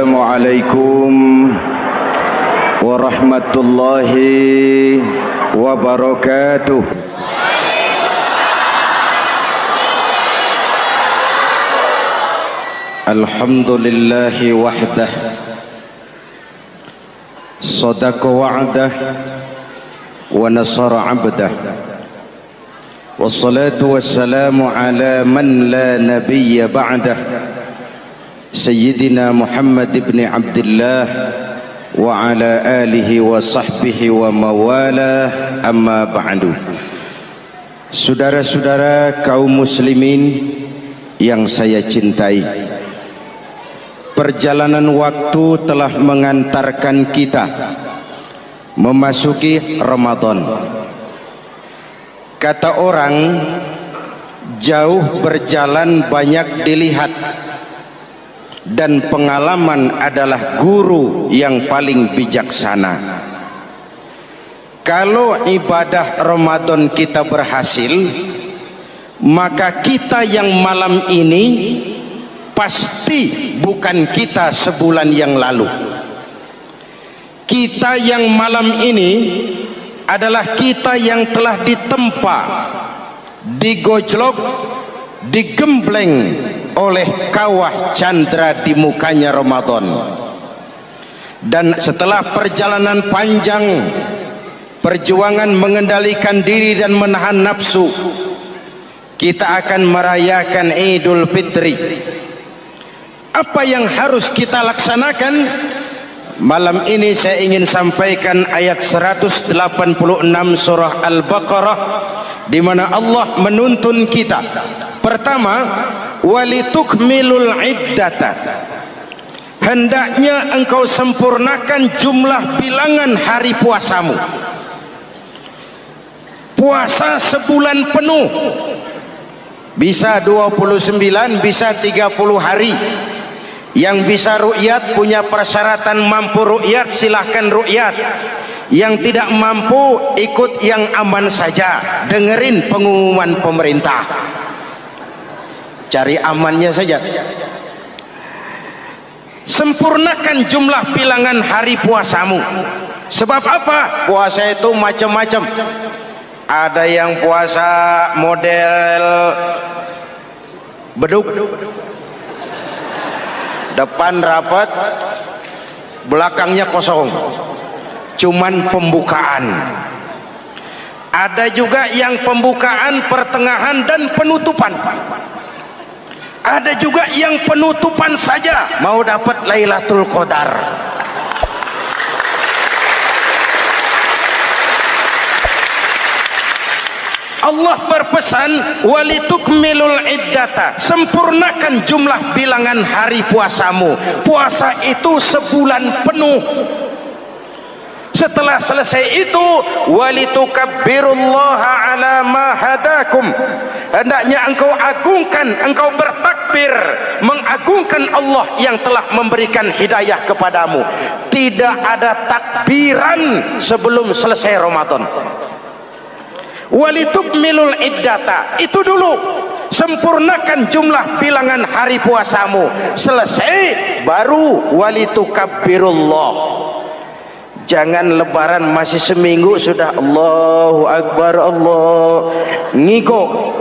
Assalamualaikum warahmatullahi wabarakatuh. Alhamdulillahi wahdah, sadaqa wa'dah wa nasara 'abdah, wassalatu wassalamu ala man la nabiyya ba'dah, Sayyidina Muhammad ibn Abdullah wa ala alihi wa sahbihi wa mawalah, amma ba'du. Saudara-saudara kaum muslimin yang saya cintai, perjalanan waktu telah mengantarkan kita memasuki Ramadan. Kata orang, jauh berjalan banyak dilihat, dan pengalaman adalah guru yang paling bijaksana. Kalau ibadah Ramadan kita berhasil, maka kita yang malam ini pasti bukan kita sebulan yang lalu. Kita yang malam ini adalah kita yang telah ditempa, digojlok, digembleng oleh kawah candra di mukanya Ramadan. Dan setelah perjalanan panjang, perjuangan mengendalikan diri dan menahan nafsu, kita akan merayakan Idul Fitri. Apa yang harus kita laksanakan? Malam ini saya ingin sampaikan ayat 186 surah Al-Baqarah, di mana Allah menuntun kita. Pertama, walitukmilul iddata, hendaknya engkau sempurnakan jumlah bilangan hari puasamu. Puasa sebulan penuh, bisa 29, bisa 30 hari. Yang bisa ru'yat, punya persyaratan mampu ru'yat, silahkan ru'yat. Yang tidak mampu, ikut yang aman saja, dengerin pengumuman pemerintah, cari amannya saja. Sempurnakan jumlah bilangan hari puasamu. Sebab apa? Puasa itu macam-macam. Ada yang puasa model beduk, depan rapat, belakangnya kosong, cuman pembukaan. Ada juga yang pembukaan, pertengahan, dan penutupan. Ada juga yang penutupan saja, mau dapat Lailatul Qadar. Allah berpesan, walitukmilul iddata, sempurnakan jumlah bilangan hari puasamu. Puasa itu sebulan penuh. Setelah selesai itu, walitukabbirullaha ala ma hadakum, hendaknya engkau agungkan, engkau bertakbir, mengagungkan Allah yang telah memberikan hidayah kepadamu. Tidak ada takbiran sebelum selesai Ramadan. Walitukmilul iddata, itu dulu, sempurnakan jumlah bilangan hari puasamu. Selesai baru walitukabbirullah. Jangan lebaran masih seminggu sudah Allahu Akbar, Allah ngigo.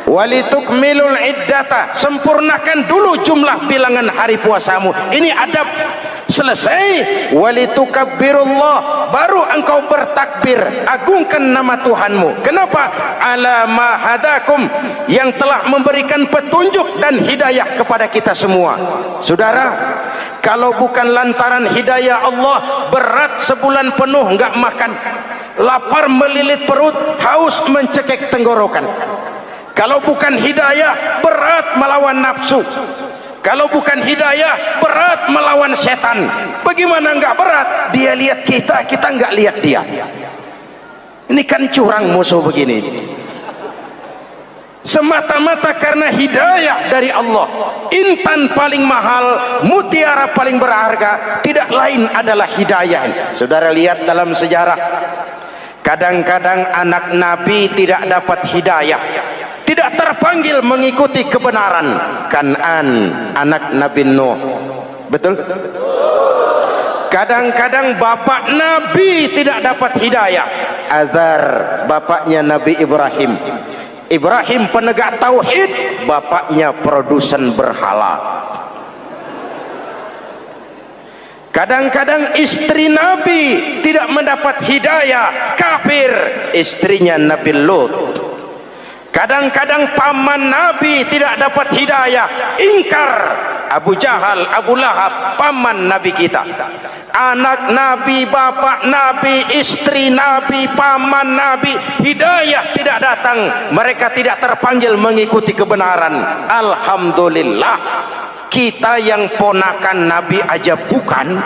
Walitukmilul iddata, sempurnakan dulu jumlah bilangan hari puasamu. Ini adab. Selesai, walitukabbirullah, baru engkau bertakbir, agungkan nama Tuhanmu. Kenapa? Ala ma hadakum, yang telah memberikan petunjuk dan hidayah kepada kita semua. Saudara, kalau bukan lantaran hidayah Allah, berat sebulan penuh enggak makan, lapar melilit perut, haus mencekik tenggorokan. Kalau bukan hidayah, berat melawan nafsu. Kalau bukan hidayah, berat melawan setan. Bagaimana enggak berat? Dia lihat kita, kita enggak lihat dia. Ini kan curang musuh begini. Semata-mata karena hidayah dari Allah. Intan paling mahal, mutiara paling berharga, tidak lain adalah hidayah. Saudara lihat dalam sejarah, kadang-kadang anak Nabi tidak dapat hidayah. tidak terpanggil mengikuti kebenaran. Kan'an anak Nabi Nuh, betul? Kadang-kadang bapak Nabi tidak dapat hidayah. Azar bapaknya Nabi Ibrahim. Ibrahim penegak tauhid, bapaknya produsen berhala. Kadang-kadang istri Nabi tidak mendapat hidayah, kafir, istrinya Nabi Lut. Kadang-kadang paman Nabi tidak dapat hidayah, ingkar, Abu Jahal, Abu Lahab, paman Nabi kita. Anak Nabi, bapak Nabi, istri Nabi, paman Nabi, hidayah tidak datang, mereka tidak terpanggil mengikuti kebenaran. Alhamdulillah, kita yang ponakan Nabi aja bukan.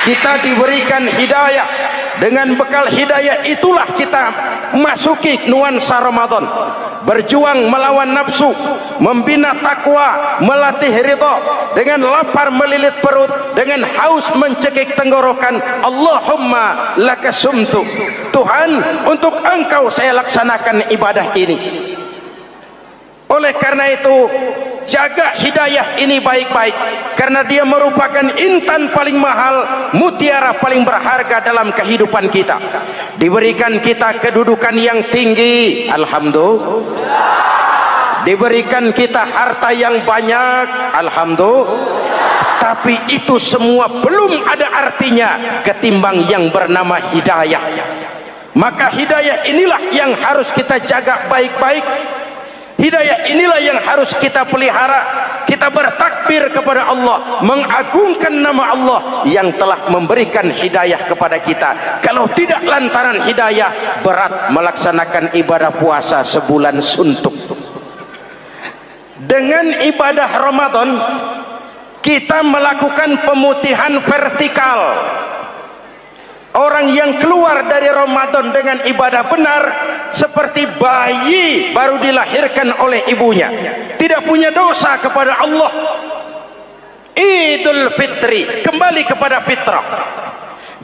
Kita diberikan hidayah. Dengan bekal hidayah itulah kita masuki nuansa Ramadan. Berjuang melawan nafsu, membina takwa, melatih ridha, dengan lapar melilit perut, dengan haus mencekik tenggorokan. Allahumma lakasumtu, Tuhan, untuk Engkau saya laksanakan ibadah ini. Oleh karena itu, jaga hidayah ini baik-baik, karena dia merupakan intan paling mahal, mutiara paling berharga dalam kehidupan kita. Diberikan kita kedudukan yang tinggi, alhamdulillah. Diberikan kita harta yang banyak, alhamdulillah. Tapi itu semua belum ada artinya ketimbang yang bernama hidayah. Maka hidayah inilah yang harus kita jaga baik-baik. Hidayah inilah yang harus kita pelihara. Kita bertakbir kepada Allah, mengagungkan nama Allah yang telah memberikan hidayah kepada kita. Kalau tidak lantaran hidayah, berat melaksanakan ibadah puasa sebulan suntuk. Dengan ibadah Ramadan, kita melakukan pemutihan vertikal. Orang yang keluar dari Ramadan dengan ibadah benar seperti bayi baru dilahirkan oleh ibunya, tidak punya dosa kepada Allah. Idul Fitri, kembali kepada fitrah.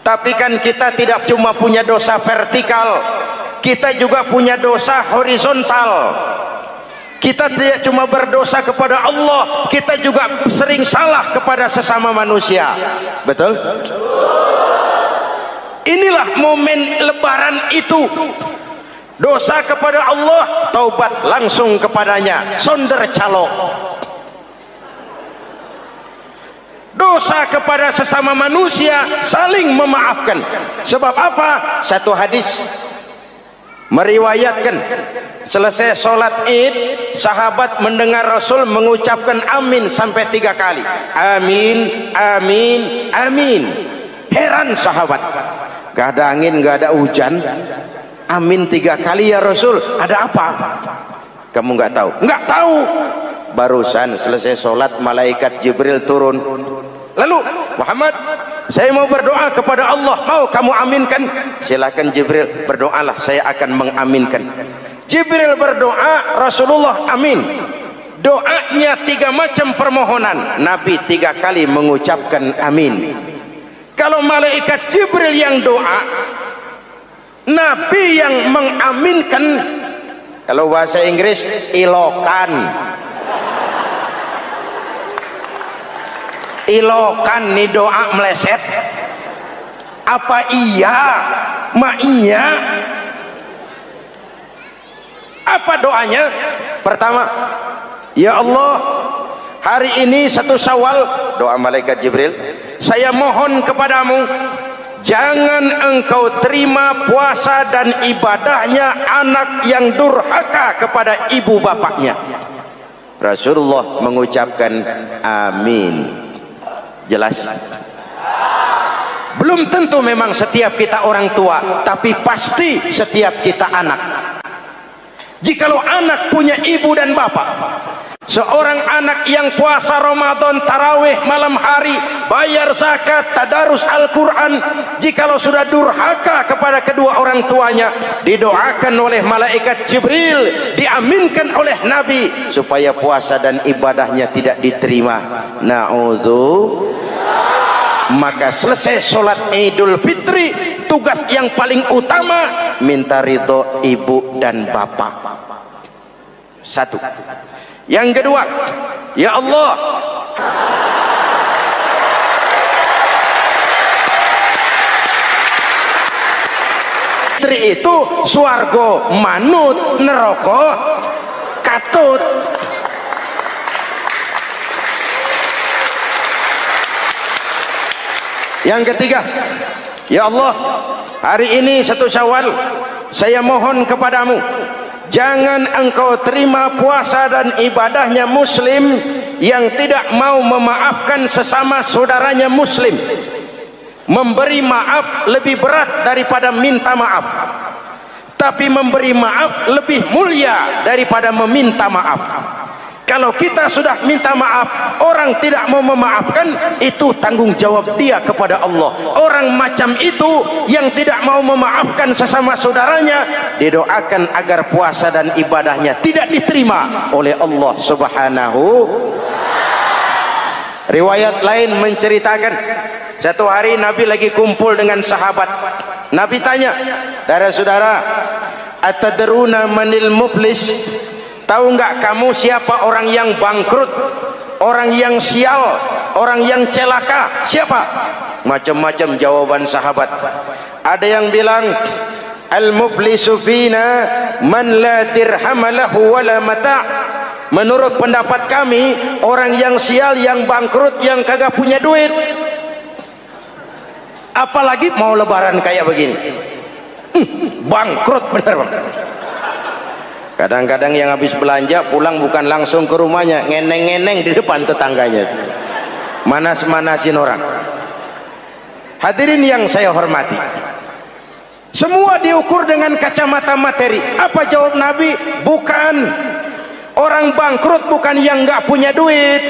Tapi kan kita tidak cuma punya dosa vertikal, kita juga punya dosa horizontal. Kita tidak cuma berdosa kepada Allah, kita juga sering salah kepada sesama manusia. Betul? Inilah momen lebaran itu. Dosa kepada Allah, taubat langsung kepadanya, sonder calok. Dosa kepada sesama manusia, saling memaafkan. Sebab apa? Satu hadis meriwayatkan, selesai sholat id, sahabat mendengar Rasul mengucapkan amin sampai 3 kali. Amin, amin, amin. Heran sahabat, gak ada angin, gak ada hujan, amin 3 kali ya Rasul, ada apa? Kamu gak tahu? Gak tahu. Barusan selesai sholat, malaikat Jibril turun. Lalu, Muhammad, saya mau berdoa kepada Allah, mau kamu aminkan? Silakan Jibril, berdoalah, saya akan mengaminkan. Jibril berdoa, Rasulullah amin. Doanya 3 macam permohonan, Nabi 3 kali mengucapkan amin. Kalau malaikat Jibril yang doa, Nabi yang mengaminkan. Kalau bahasa Inggris, ilokan. Ilokan nih doa meleset. Apa iya? Ma iya? Apa doanya? Pertama, ya Allah, hari ini 1 Syawal, doa malaikat Jibril, saya mohon kepadamu, jangan engkau terima puasa dan ibadahnya anak yang durhaka kepada ibu bapaknya. Rasulullah mengucapkan amin. Jelas? Belum tentu memang setiap kita orang tua, tapi pasti setiap kita anak. Jikalau anak punya ibu dan bapak, seorang anak yang puasa Ramadan, tarawih malam hari, bayar zakat, tadarus Al-Quran, jikalau sudah durhaka kepada kedua orang tuanya, didoakan oleh malaikat Jibril, diaminkan oleh Nabi, supaya puasa dan ibadahnya tidak diterima. Na'udzu. Maka selesai sholat Idul Fitri, tugas yang paling utama minta ridho ibu dan bapak. Satu. Yang kedua, ya Allah, istri itu swarga manut, neraka katut. Yang ketiga, ya Allah, hari ini 1 Syawal, saya mohon kepadamu, jangan engkau terima puasa dan ibadahnya muslim yang tidak mau memaafkan sesama saudaranya muslim. Memberi maaf lebih berat daripada minta maaf, tapi memberi maaf lebih mulia daripada meminta maaf. Kalau kita sudah minta maaf, orang tidak mau memaafkan, itu tanggung jawab dia kepada Allah. Orang macam itu yang tidak mau memaafkan sesama saudaranya, didoakan agar puasa dan ibadahnya tidak diterima oleh Allah Subhanahu. Riwayat lain menceritakan, satu hari Nabi lagi kumpul dengan sahabat. Nabi tanya, saudara-saudara, atadruna manil muflis? Tahu nggak kamu siapa orang yang bangkrut, orang yang sial, orang yang celaka? Siapa? Macam-macam jawaban sahabat. Ada yang bilang, al-muflisu fina man la dirham lahu wala mata'. Menurut pendapat kami, orang yang sial, yang bangkrut, yang kagak punya duit. Apalagi mau lebaran kayak begini. Bangkrut bener bang. Kadang-kadang yang habis belanja pulang bukan langsung ke rumahnya, ngeneng-ngeneng di depan tetangganya, manas-manasin orang. Hadirin yang saya hormati, semua diukur dengan kacamata materi. Apa jawab Nabi? Bukan. Orang bangkrut bukan yang nggak punya duit.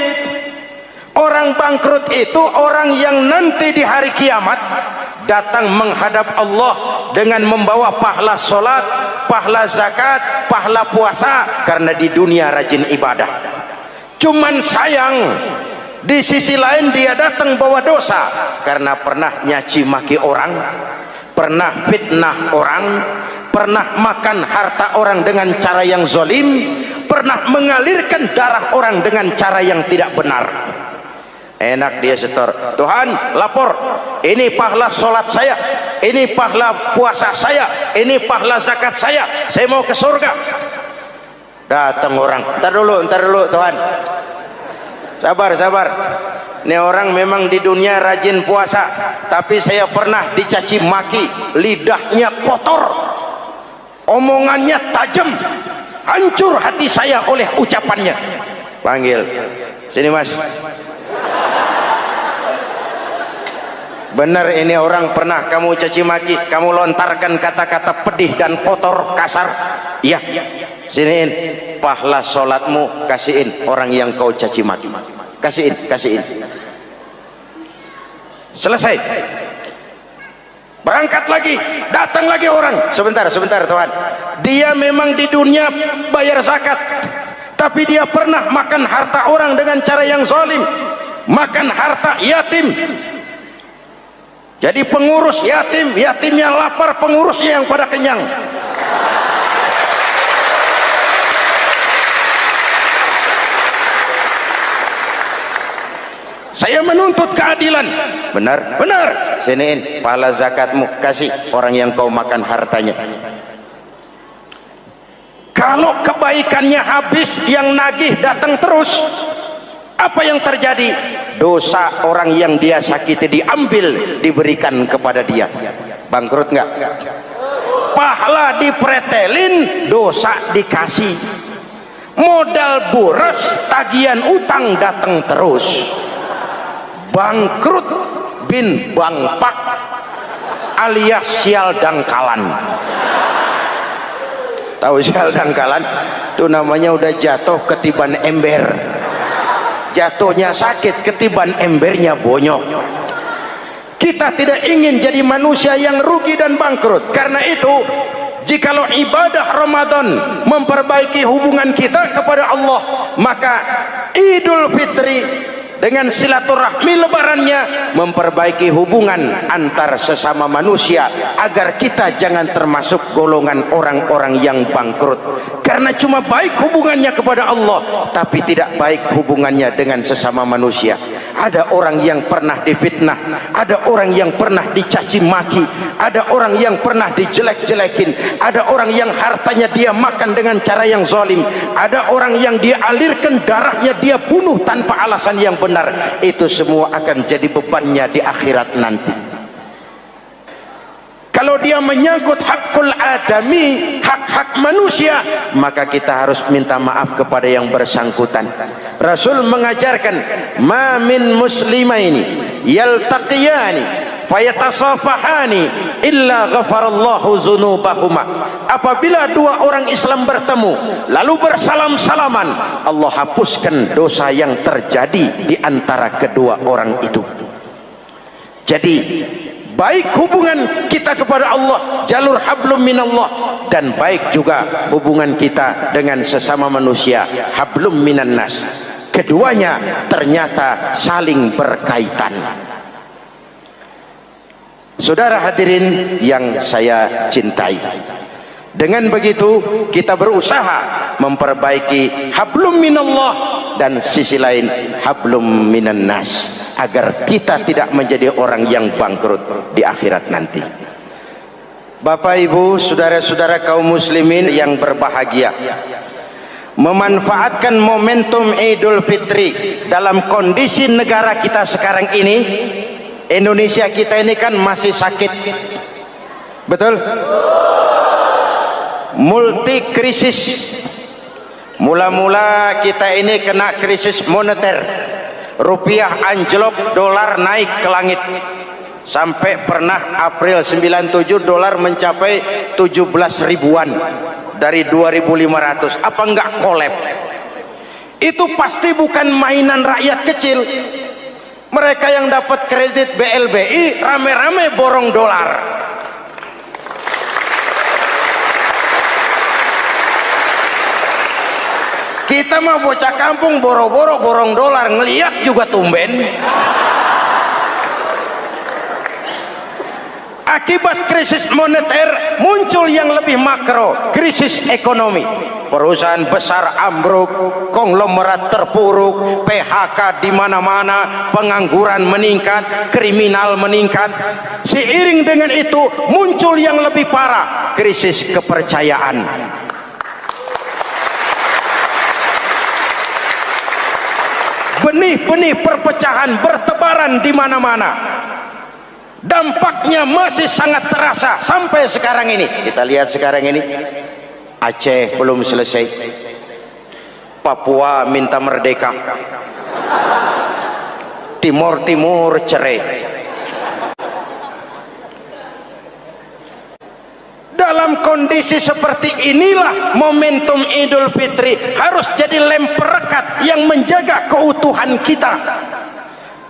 Orang bangkrut itu orang yang nanti di hari kiamat datang menghadap Allah dengan membawa pahala solat, pahala zakat, pahala puasa, karena di dunia rajin ibadah. Cuman sayang, di sisi lain dia datang bawa dosa karena pernah nyaci maki orang, pernah fitnah orang, pernah makan harta orang dengan cara yang zalim, pernah mengalirkan darah orang dengan cara yang tidak benar. Enak dia setor, Tuhan lapor, ini pahala sholat saya, ini pahala puasa saya, ini pahala zakat saya mau ke surga. Datang orang, ntar dulu Tuhan, sabar. Ini orang memang di dunia rajin puasa, tapi saya pernah dicaci maki, lidahnya kotor, omongannya tajam, hancur hati saya oleh ucapannya. Panggil, sini mas. Benar ini orang pernah kamu caci maki, kamu lontarkan kata-kata pedih dan kotor, kasar. Iya, siniin pahala sholatmu, kasihin orang yang kau caci maki, kasihin. Selesai. Berangkat lagi, datang lagi orang. Sebentar Tuhan, dia memang di dunia bayar zakat, tapi dia pernah makan harta orang dengan cara yang zalim, makan harta yatim. Jadi pengurus yatimnya lapar, pengurusnya yang pada kenyang. Saya menuntut keadilan. Benar. Siniin pahala zakatmu, kasih orang yang kau makan hartanya. Kalau kebaikannya habis, yang nagih datang terus, apa yang terjadi? Dosa orang yang dia sakiti diambil, diberikan kepada dia. Bangkrut nggak? Pahala dipretelin, dosa dikasih. Modal boros, tagihan utang datang terus. Bangkrut bin bangpak alias sial dangkalan. Tahu sial dangkalan? Itu namanya udah jatuh ketiban ember. Jatuhnya sakit, ketiban embernya bonyok. Kita tidak ingin jadi manusia yang rugi dan bangkrut. Karena itu, jikalau ibadah Ramadan memperbaiki hubungan kita kepada Allah, maka Idul Fitri dengan silaturahmi lebarannya memperbaiki hubungan antar sesama manusia agar kita jangan termasuk golongan orang-orang yang bangkrut, karena cuma baik hubungannya kepada Allah tapi tidak baik hubungannya dengan sesama manusia. Ada orang yang pernah difitnah, ada orang yang pernah dicaci maki, ada orang yang pernah dijelek-jelekin, ada orang yang hartanya dia makan dengan cara yang zalim, ada orang yang dia alirkan darahnya, dia bunuh tanpa alasan yang benar. Itu semua akan jadi bebannya di akhirat nanti. Kalau dia menyangkut hakul adami, hak-hak manusia, maka kita harus minta maaf kepada yang bersangkutan. Rasul mengajarkan, ma min muslimaini yaltaqiyani fayatasafahani illa ghafarallahu dzunubahuma. Apabila dua orang Islam bertemu lalu bersalam-salaman, Allah hapuskan dosa yang terjadi di antara kedua orang itu. Jadi baik hubungan kita kepada Allah, jalur hablum minallah, dan baik juga hubungan kita dengan sesama manusia, hablum minan nas. Keduanya ternyata saling berkaitan. Saudara hadirin yang saya cintai, dengan begitu kita berusaha memperbaiki hablum minallah dan sisi lain hablum minan nas, agar kita tidak menjadi orang yang bangkrut di akhirat nanti. Bapak Ibu, saudara-saudara kaum muslimin yang berbahagia, memanfaatkan momentum Idul Fitri dalam kondisi negara kita sekarang ini, Indonesia kita ini kan masih sakit, betul? Multi krisis. Mula-mula kita ini kena krisis moneter, rupiah anjlok, dolar naik ke langit, sampai pernah April 97 dolar mencapai 17 ribuan dari 2.500. Apa enggak kolab? Itu pasti bukan mainan rakyat kecil. Mereka yang dapat kredit BLBI rame-rame borong dolar. Kita mah bocah kampung boro-boro borong dolar, ngeliat juga tumben. Akibat krisis moneter muncul yang lebih makro, krisis ekonomi. Perusahaan besar ambruk, konglomerat terpuruk, PHK di mana-mana, pengangguran meningkat, kriminal meningkat. Seiring dengan itu muncul yang lebih parah, krisis kepercayaan. Benih-benih perpecahan bertebaran di mana-mana. Dampaknya masih sangat terasa sampai sekarang ini. Kita lihat sekarang ini, Aceh belum selesai, Papua minta merdeka, Timur Timur cerai. Dalam kondisi seperti inilah momentum Idul Fitri harus jadi lem perekat yang menjaga keutuhan kita.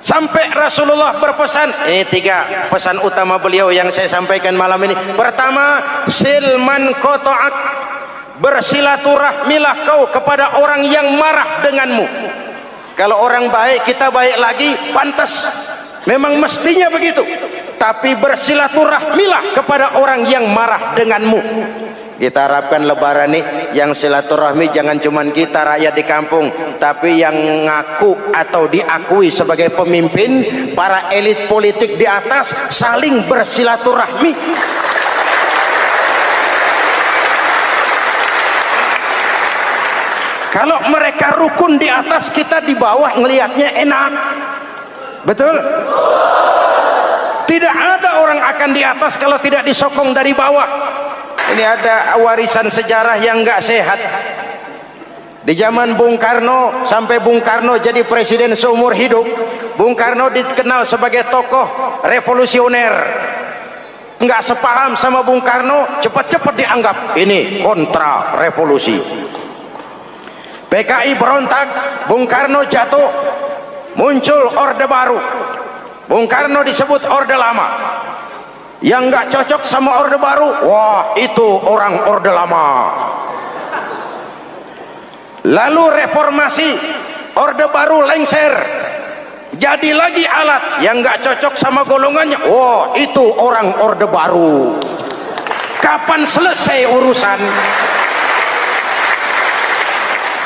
Sampai Rasulullah berpesan, ini 3 pesan utama beliau yang saya sampaikan malam ini. Pertama, silman qata'ak, bersilaturahmilah kau kepada orang yang marah denganmu. Kalau orang baik kita baik lagi, pantas, memang mestinya begitu. Tapi bersilaturahmilah kepada orang yang marah denganmu. Kita harapkan lebaran nih yang silaturahmi jangan cuman kita rakyat di kampung, tapi yang ngaku atau diakui sebagai pemimpin, para elit politik di atas saling bersilaturahmi. Kalau mereka rukun di atas, kita di bawah ngelihatnya enak, betul? Tidak ada orang akan di atas kalau tidak disokong dari bawah. Ini ada warisan sejarah yang nggak sehat. Di zaman Bung Karno sampai Bung Karno jadi presiden seumur hidup, Bung Karno dikenal sebagai tokoh revolusioner. Nggak sepaham sama Bung Karno, cepat-cepat dianggap ini kontra revolusi. PKI berontak, Bung Karno jatuh, muncul orde baru. Bung Karno disebut orde lama. Yang nggak cocok sama orde baru, wah itu orang orde lama. Lalu reformasi, orde baru lengser, jadi lagi alat yang nggak cocok sama golongannya. Oh, itu orang orde baru. Kapan selesai urusan?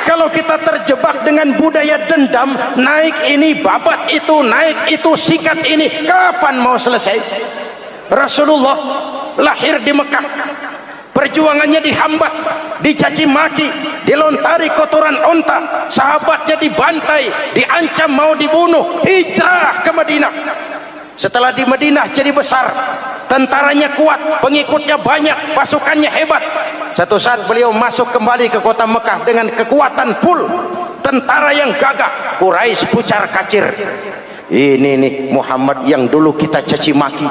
Kalau kita terjebak dengan budaya dendam, naik ini babat itu, naik itu sikat ini, kapan mau selesai? Rasulullah lahir di Mekah, perjuangannya dihambat, dicaci maki, dilontari kotoran onta, sahabatnya dibantai, diancam mau dibunuh, hijrah ke Madinah. Setelah di Madinah jadi besar, tentaranya kuat, pengikutnya banyak, pasukannya hebat. Satu saat beliau masuk kembali ke kota Mekah dengan kekuatan full, tentara yang gagah, Quraisy pucar kacir. Ini nih Muhammad yang dulu kita caci maki,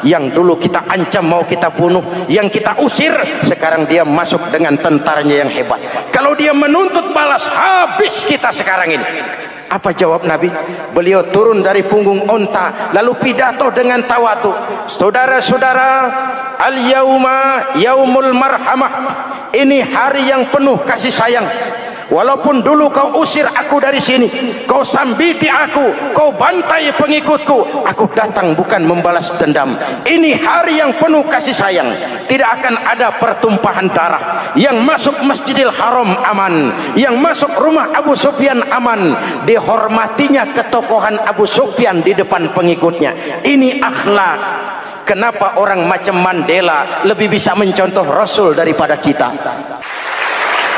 yang dulu kita ancam mau kita bunuh, yang kita usir, sekarang dia masuk dengan tentaranya yang hebat. Kalau dia menuntut balas, habis kita sekarang ini. Apa jawab Nabi? Beliau turun dari punggung onta lalu pidato dengan tawadu. Saudara-saudara, al-yauma yaumul marhamah. Ini hari yang penuh kasih sayang. Walaupun dulu kau usir aku dari sini, kau sambiti aku, kau bantai pengikutku, aku datang bukan membalas dendam. Ini hari yang penuh kasih sayang. Tidak akan ada pertumpahan darah. Yang masuk Masjidil Haram aman, yang masuk rumah Abu Sufyan aman. Dihormatinya ketokohan Abu Sufyan di depan pengikutnya. Ini akhlak. Kenapa orang macam Mandela lebih bisa mencontoh Rasul daripada kita?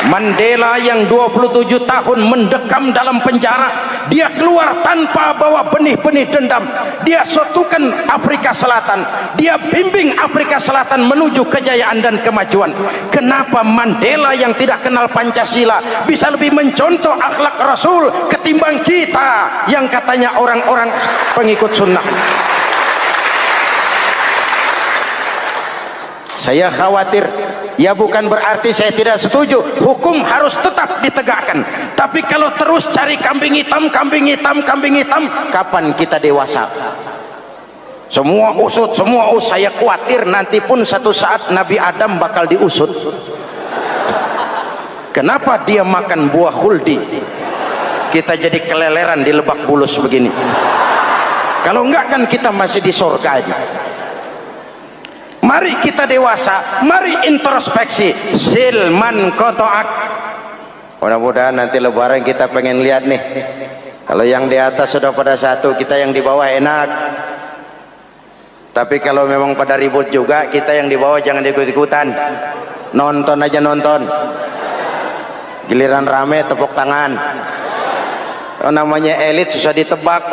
Mandela yang 27 tahun mendekam dalam penjara, dia keluar tanpa bawa benih-benih dendam. Dia satukan Afrika Selatan, dia bimbing Afrika Selatan menuju kejayaan dan kemajuan. Kenapa Mandela yang tidak kenal Pancasila bisa lebih mencontoh akhlak Rasul ketimbang kita yang katanya orang-orang pengikut sunnah? Saya khawatir. Ya bukan berarti saya tidak setuju, hukum harus tetap ditegakkan. Tapi kalau terus cari kambing hitam, kambing hitam, kambing hitam, kapan kita dewasa? Semua usut, semua usut. Saya khawatir nanti pun satu saat Nabi Adam bakal diusut. Kenapa dia makan buah khuldi? Kita jadi keleleran di Lebak Bulus begini. Kalau enggak kan kita masih di surga aja. Mari kita dewasa, mari introspeksi. Silman kotoak. Mudah-mudahan nanti lebaran kita pengen lihat nih. Kalau yang di atas sudah pada satu, kita yang di bawah enak. Tapi kalau memang pada ribut juga, kita yang di bawah jangan ikut-ikutan. Nonton aja nonton. Giliran rame tepuk tangan. Oh, namanya elit susah ditebak.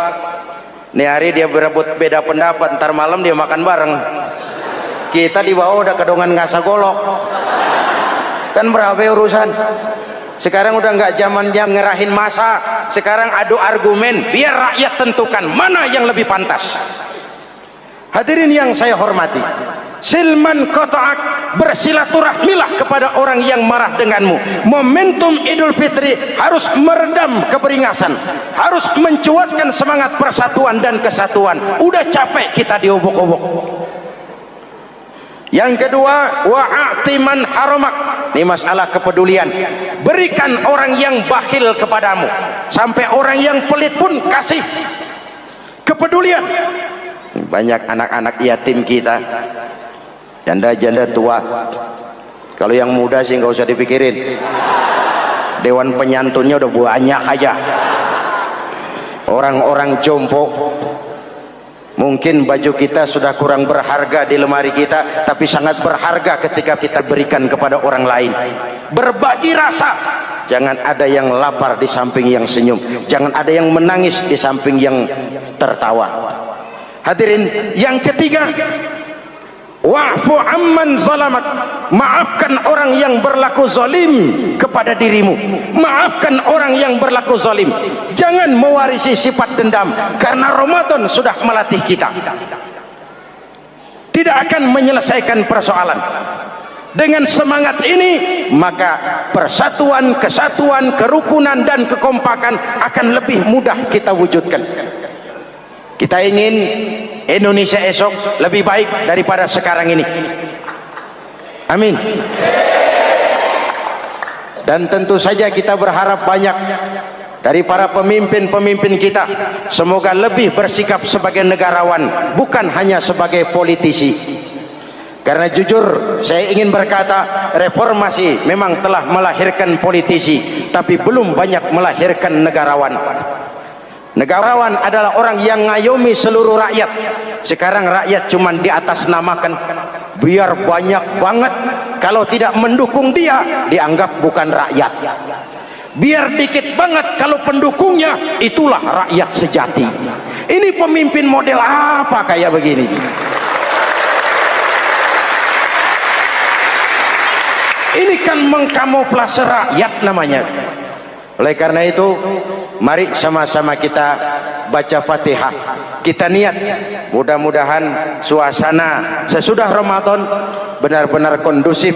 Nih hari dia berebut beda pendapat, ntar malam dia makan bareng. Kita di bawah udah kedongan ngasa golok. Kan berapa urusan? Sekarang udah nggak zamannya ngerahin masa. Sekarang adu argumen, biar rakyat tentukan mana yang lebih pantas. Hadirin yang saya hormati, silman qata'ak, bersilaturahmilah kepada orang yang marah denganmu. Momentum Idul Fitri harus meredam keberingasan, harus mencuatkan semangat persatuan dan kesatuan. Udah capek kita diobok-obok. Yang kedua, wa'atiman haramak. Ini masalah kepedulian. Berikan orang yang bakhil kepadamu, sampai orang yang pelit pun kasih. Kepedulian. Banyak anak-anak yatim kita, janda-janda tua. Kalau yang muda sih nggak usah dipikirin. Dewan penyantunnya udah banyak aja. Orang-orang jompo. Mungkin baju kita sudah kurang berharga di lemari kita, tapi sangat berharga ketika kita berikan kepada orang lain. Berbagi rasa. Jangan ada yang lapar di samping yang senyum. Jangan ada yang menangis di samping yang tertawa. Hadirin, yang ketiga, wa'fu amman zalamak. Maafkan orang yang berlaku zalim kepada dirimu. Maafkan orang yang berlaku zalim. Jangan mewarisi sifat dendam, karena Ramadan sudah melatih kita. Tidak akan menyelesaikan persoalan. Dengan semangat ini, maka persatuan, kesatuan, kerukunan dan kekompakan akan lebih mudah kita wujudkan. Kita ingin Indonesia esok lebih baik daripada sekarang ini. Amin. Dan tentu saja kita berharap banyak dari para pemimpin-pemimpin kita, semoga lebih bersikap sebagai negarawan, bukan hanya sebagai politisi. Karena jujur saya ingin berkata, reformasi memang telah melahirkan politisi, tapi belum banyak melahirkan negarawan. Negarawan adalah orang yang ngayomi seluruh rakyat. Sekarang rakyat cuma di atas namakan, biar banyak banget, kalau tidak mendukung dia dianggap bukan rakyat. Biar dikit banget, kalau pendukungnya itulah rakyat sejati. Ini pemimpin model apa kayak begini? Ini kan mengkamuflase rakyat namanya. Oleh karena itu, mari sama-sama kita baca Fatihah. Kita niat, mudah-mudahan suasana sesudah Ramadan benar-benar kondusif,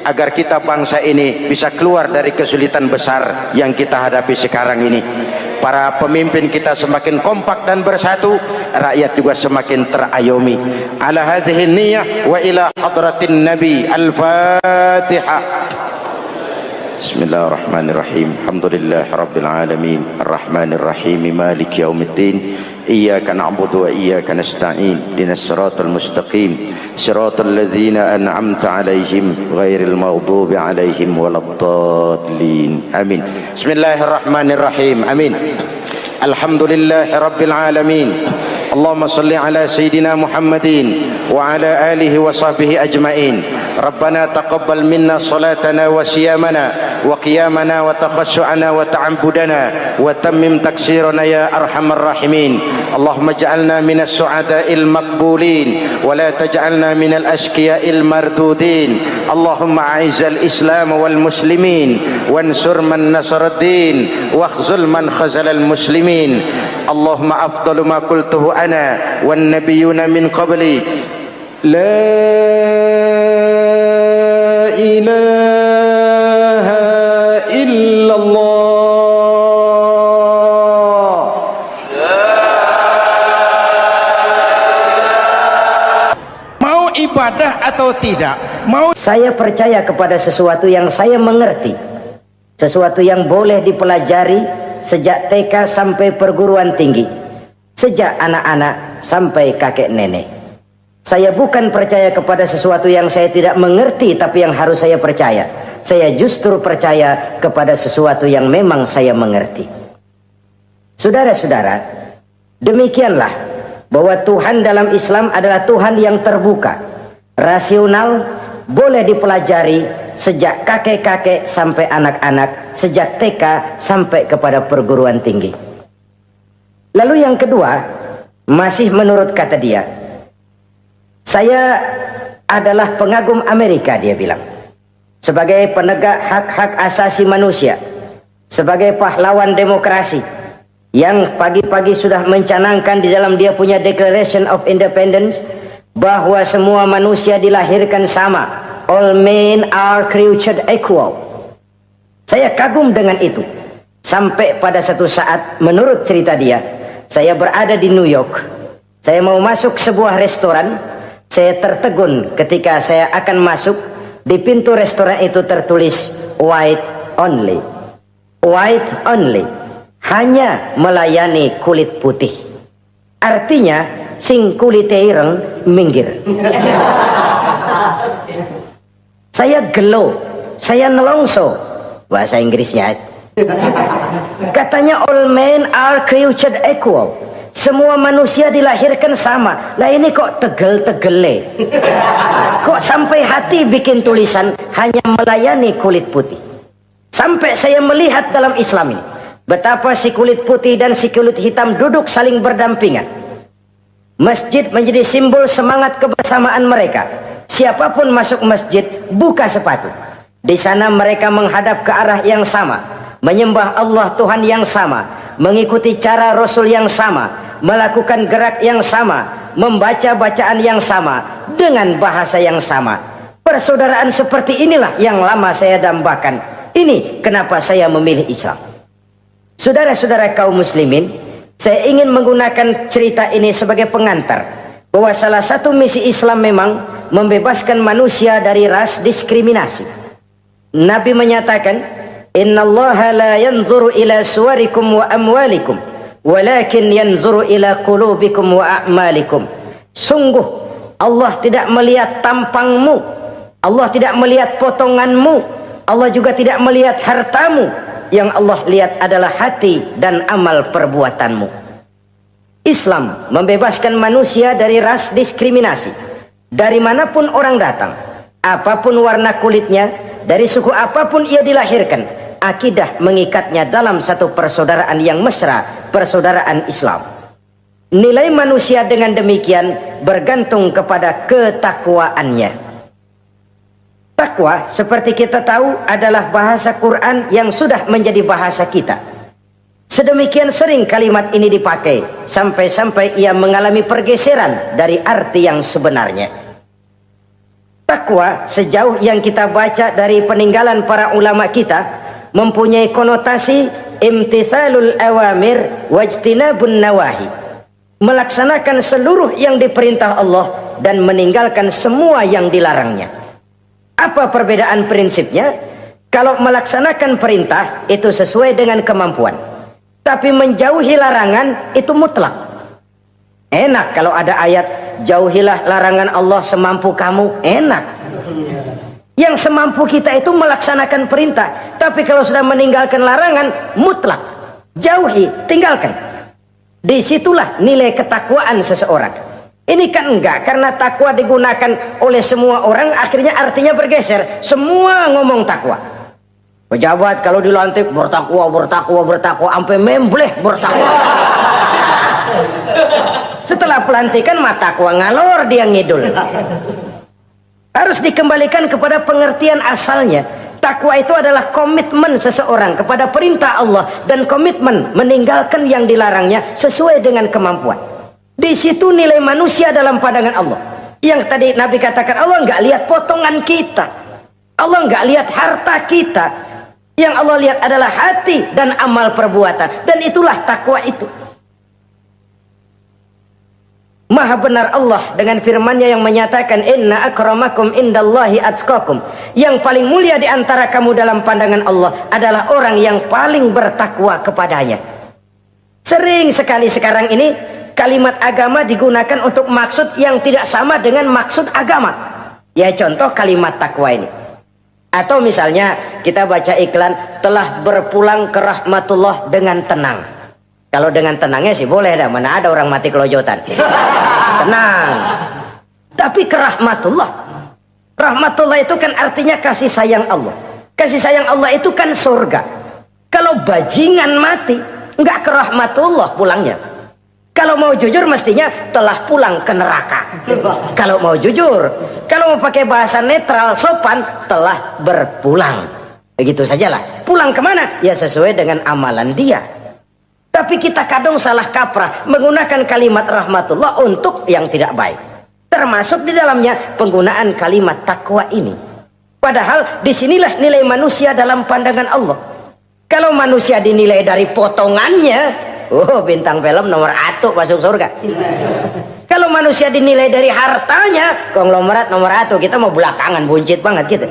agar kita bangsa ini bisa keluar dari kesulitan besar yang kita hadapi sekarang ini. Para pemimpin kita semakin kompak dan bersatu, rakyat juga semakin terayomi. Ala hadhihi niyyah wa ila hadratin nabi. Al-Fatihah. Bismillahirrahmanirrahim. Alhamdulillah rabbil alamin, arrahmanir rahim, maliki yaumiddin. Iyyaka na'budu wa iyyaka nasta'in. Ihdinas siratal mustaqim, siratal ladzina an'amta 'alaihim ghairil maghdubi 'alaihim waladdallin. Amin. Bismillahirrahmanirrahim. Amin. Alhamdulillah rabbil alamin. Allahumma salli ala sayyidina Muhammadin wa ala alihi wa sahbihi ajma'in. Rabbana taqabbal minna salatana wa siyamana wa qiyamana wa taqassu'ana wa ta'abbudana wa tammim taksirana ya arhamar rahimin. Allahumma ij'alna minas su'ada'il maqbulin wa la taj'alna minal ashqiya'il mardudin. Allahumma a'izzal islam wal muslimin wansur man nasara ad-din wakhzul man khazalal muslimin. Allahumma afdalu ma qultuhu ana wan nabiyyuna min qabli la ilaha illallah. Mau ibadah atau tidak? Mau. Saya percaya kepada sesuatu yang saya mengerti, sesuatu yang boleh dipelajari sejak TK sampai perguruan tinggi, sejak anak-anak sampai kakek nenek. Saya bukan percaya kepada sesuatu yang saya tidak mengerti tapi yang harus saya percaya. Saya justru percaya kepada sesuatu yang memang saya mengerti. Saudara-saudara, demikianlah bahwa Tuhan dalam Islam adalah Tuhan yang terbuka, rasional, boleh dipelajari sejak kakek-kakek sampai anak-anak, sejak TK sampai kepada perguruan tinggi. Lalu yang kedua, masih menurut kata dia, saya adalah pengagum Amerika, dia bilang, sebagai penegak hak-hak asasi manusia, sebagai pahlawan demokrasi yang pagi-pagi sudah mencanangkan di dalam dia punya Declaration of Independence bahwa semua manusia dilahirkan sama. All men are created equal. Saya kagum dengan itu. Sampai pada satu saat, menurut cerita dia, saya berada di New York. Saya mau masuk sebuah restoran. Saya tertegun ketika saya akan masuk. Di pintu restoran itu tertulis white only. White only. Hanya melayani kulit putih. Artinya, sing kulit ireng minggir. Saya gelo, saya nelongso, bahasa Inggrisnya. Katanya all men are created equal. Semua manusia dilahirkan sama. Lah ini kok tegel-tegele? Kok sampai hati bikin tulisan hanya melayani kulit putih? Sampai saya melihat dalam Islam ini betapa si kulit putih dan si kulit hitam duduk saling berdampingan. Masjid menjadi simbol semangat kebersamaan mereka. Siapapun masuk masjid, buka sepatu. Di sana mereka menghadap ke arah yang sama, menyembah Allah Tuhan yang sama, mengikuti cara Rasul yang sama, melakukan gerak yang sama, membaca bacaan yang sama, dengan bahasa yang sama. Persaudaraan seperti inilah yang lama saya dambakan. Ini kenapa saya memilih Islam. Saudara-saudara kaum muslimin, saya ingin menggunakan cerita ini sebagai pengantar bahwa salah satu misi Islam memang membebaskan manusia dari ras diskriminasi. Nabi menyatakan, Innallaha la yanzuru ila suwarikum wa amwalikum, walakin yanzuru ila qulubikum wa a'malikum. Sungguh Allah tidak melihat tampangmu, Allah tidak melihat potonganmu, Allah juga tidak melihat hartamu. Yang Allah lihat adalah hati dan amal perbuatanmu. Islam membebaskan manusia dari ras diskriminasi. Dari manapun orang datang, apapun warna kulitnya, dari suku apapun ia dilahirkan, akidah mengikatnya dalam satu persaudaraan yang mesra, persaudaraan Islam. Nilai manusia dengan demikian bergantung kepada ketakwaannya. Takwa, seperti kita tahu, adalah bahasa Quran yang sudah menjadi bahasa kita. Sedemikian sering kalimat ini dipakai, sampai-sampai ia mengalami pergeseran dari arti yang sebenarnya. Takwa, sejauh yang kita baca dari peninggalan para ulama kita, mempunyai konotasi imtithalul awamir wajtinabun nawahi, melaksanakan seluruh yang diperintah Allah dan meninggalkan semua yang dilarangnya. Apa perbedaan prinsipnya? Kalau melaksanakan perintah itu sesuai dengan kemampuan, tapi menjauhi larangan itu mutlak. Enak kalau ada ayat jauhilah larangan Allah semampu kamu, enak. Yang semampu kita itu melaksanakan perintah, tapi kalau sudah meninggalkan larangan mutlak, jauhi, tinggalkan. Disitulah nilai ketakwaan seseorang. Ini kan enggak, karena takwa digunakan oleh semua orang, akhirnya artinya bergeser. Semua ngomong takwa. Pejabat kalau dilantik bertakwa, bertakwa, bertakwa, sampai membleh bertakwa. Setelah pelantikan mata takwa ngalor, dia ngidul. Harus dikembalikan kepada pengertian asalnya. Takwa itu adalah komitmen seseorang kepada perintah Allah dan komitmen meninggalkan yang dilarangnya sesuai dengan kemampuan. Di situ nilai manusia dalam pandangan Allah. Yang tadi Nabi katakan, Allah nggak lihat potongan kita, Allah nggak lihat harta kita. Yang Allah lihat adalah hati dan amal perbuatan, dan itulah takwa itu. Maha benar Allah dengan firman-Nya yang menyatakan, inna akramakum indallahi atqakum. Yang paling mulia di antara kamu dalam pandangan Allah adalah orang yang paling bertakwa kepadanya. Sering sekali sekarang ini kalimat agama digunakan untuk maksud yang tidak sama dengan maksud agama. Ya contoh kalimat takwa ini. Atau misalnya kita baca iklan, telah berpulang ke rahmatullah dengan tenang. Kalau dengan tenangnya sih boleh dah, mana ada orang mati kelojotan. Tenang. Tapi ke rahmatullah. Rahmatullah itu kan artinya kasih sayang Allah. Kasih sayang Allah itu kan surga. Kalau bajingan mati, enggak ke rahmatullah pulangnya. Kalau mau jujur mestinya telah pulang ke neraka. Kalau mau jujur, kalau mau pakai bahasa netral sopan, telah berpulang. Begitu sajalah. Pulang kemana? Ya sesuai dengan amalan dia. Tapi kita kadang salah kaprah menggunakan kalimat rahmatullah untuk yang tidak baik. Termasuk di dalamnya penggunaan kalimat takwa ini. Padahal disinilah nilai manusia dalam pandangan Allah. Kalau manusia dinilai dari potongannya, oh bintang film nomor 1 masuk surga. Kalau manusia dinilai dari hartanya, konglomerat nomor 1, kita mau belakangan, buncit banget gitu.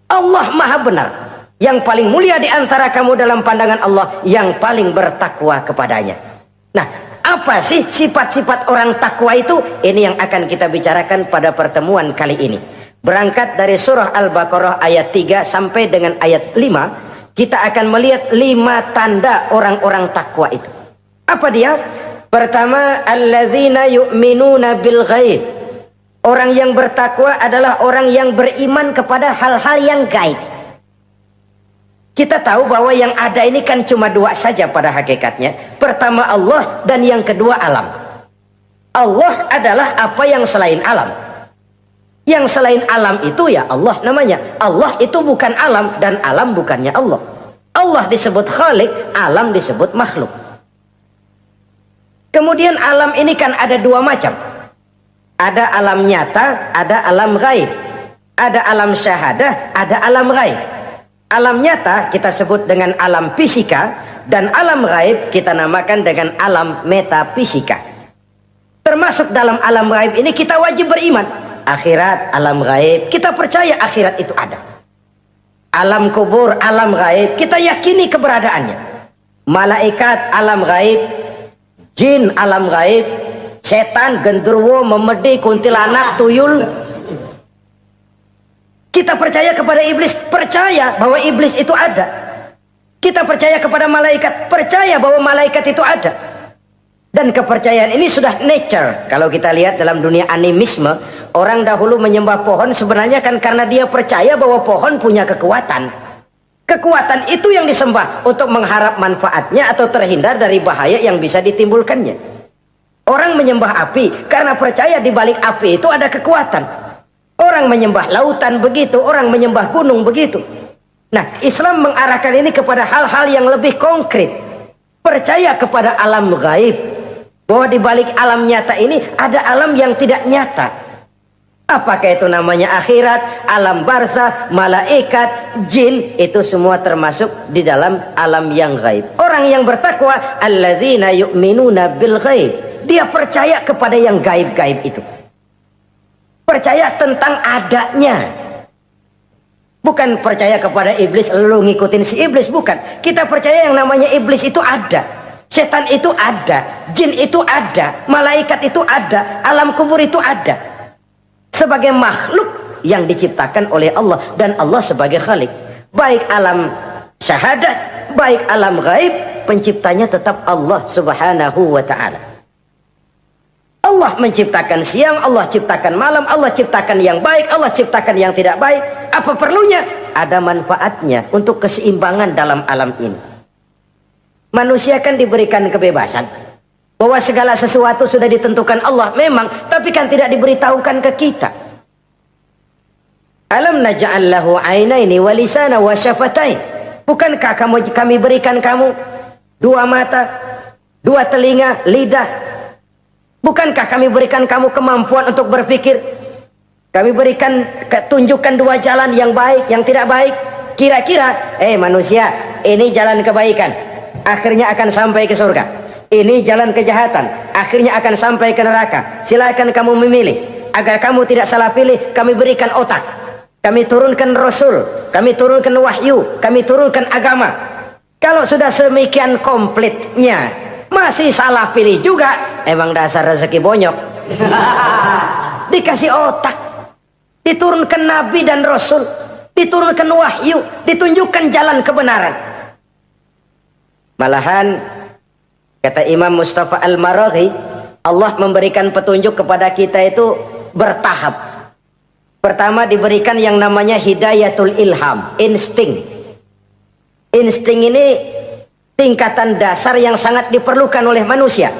Allah maha benar. Yang paling mulia di antara kamu dalam pandangan Allah, yang paling bertakwa kepadanya. Nah, apa sih sifat-sifat orang takwa itu? Ini yang akan kita bicarakan pada pertemuan kali ini. Berangkat dari surah Al-Baqarah ayat 3 sampai dengan ayat 5. Kita akan melihat 5 tanda orang-orang takwa itu. Apa dia? Pertama, alladzina yu'minuna bil ghaib. Orang yang bertakwa adalah orang yang beriman kepada hal-hal yang gaib. Kita tahu bahwa yang ada ini kan cuma 2 saja pada hakikatnya. Pertama Allah, dan yang kedua alam. Allah adalah apa yang selain alam. Yang selain alam itu ya Allah namanya. Allah itu bukan alam, dan alam bukannya Allah. Allah disebut Khalik, alam disebut makhluk. Kemudian alam ini kan ada 2 macam. Ada alam nyata, ada alam gaib. Ada alam syahadah, ada alam gaib. Alam nyata kita sebut dengan alam fisika, dan alam gaib kita namakan dengan alam metafisika. Termasuk dalam alam gaib ini kita wajib beriman. Akhirat, alam gaib, kita percaya akhirat itu ada. alam kubur, alam gaib, kita yakini keberadaannya. Malaikat alam gaib, jin alam gaib, setan, genderuwo, memedi, kuntilanak, tuyul. Kita percaya kepada iblis, percaya bahwa iblis itu ada. Kita percaya kepada malaikat, percaya bahwa malaikat itu ada. Dan kepercayaan ini sudah nature. Kalau kita lihat dalam dunia animisme, orang dahulu menyembah pohon sebenarnya kan karena dia percaya bahwa pohon punya kekuatan. Kekuatan itu yang disembah untuk mengharap manfaatnya atau terhindar dari bahaya yang bisa ditimbulkannya. Orang menyembah api karena percaya di balik api itu ada kekuatan. Orang menyembah lautan begitu, orang menyembah gunung begitu. Nah, Islam mengarahkan ini kepada hal-hal yang lebih konkret. Percaya kepada alam gaib, bahwa di balik alam nyata ini ada alam yang tidak nyata. Apakah itu namanya akhirat, alam barzah, malaikat, jin, itu semua termasuk di dalam alam yang gaib. Orang yang bertakwa, alladzina yu'minuna bil gaib, dia percaya kepada yang gaib-gaib itu. Percaya tentang adanya. Bukan percaya kepada iblis lalu ngikutin si iblis, bukan. Kita percaya yang namanya iblis itu ada, setan itu ada, jin itu ada, malaikat itu ada, alam kubur itu ada. Sebagai makhluk yang diciptakan oleh Allah, dan Allah sebagai khalik. Baik alam syahadat, baik alam gaib, penciptanya tetap Allah subhanahu wa ta'ala. Allah menciptakan siang, Allah ciptakan malam, Allah ciptakan yang baik, Allah ciptakan yang tidak baik. Apa perlunya? Ada manfaatnya untuk keseimbangan dalam alam ini. Manusia kan diberikan kebebasan bahwa segala sesuatu sudah ditentukan Allah memang, tapi kan tidak diberitahukan ke kita. Alam naj'al lahu 'ainaini wa lisana wa syafatain. Bukankah kami berikan kamu dua mata, dua telinga, lidah? Bukankah kami berikan kamu kemampuan untuk berpikir? Kami berikan tunjukkan dua jalan, yang baik, yang tidak baik. Kira-kira, manusia, ini jalan kebaikan, akhirnya akan sampai ke surga. Ini jalan kejahatan, akhirnya akan sampai ke neraka. Silakan kamu memilih. Agar kamu tidak salah pilih, kami berikan otak. Kami turunkan Rasul, kami turunkan wahyu, kami turunkan agama. Kalau sudah semikian komplitnya, masih salah pilih juga, emang dasar rezeki bonyok. Dikasih otak, diturunkan nabi dan rasul, diturunkan wahyu, ditunjukkan jalan kebenaran. Malahan kata Imam Mustafa Al-Maraghi, Allah memberikan petunjuk kepada kita itu bertahap. Pertama diberikan yang namanya hidayatul ilham, insting. Insting ini tingkatan dasar yang sangat diperlukan oleh manusia.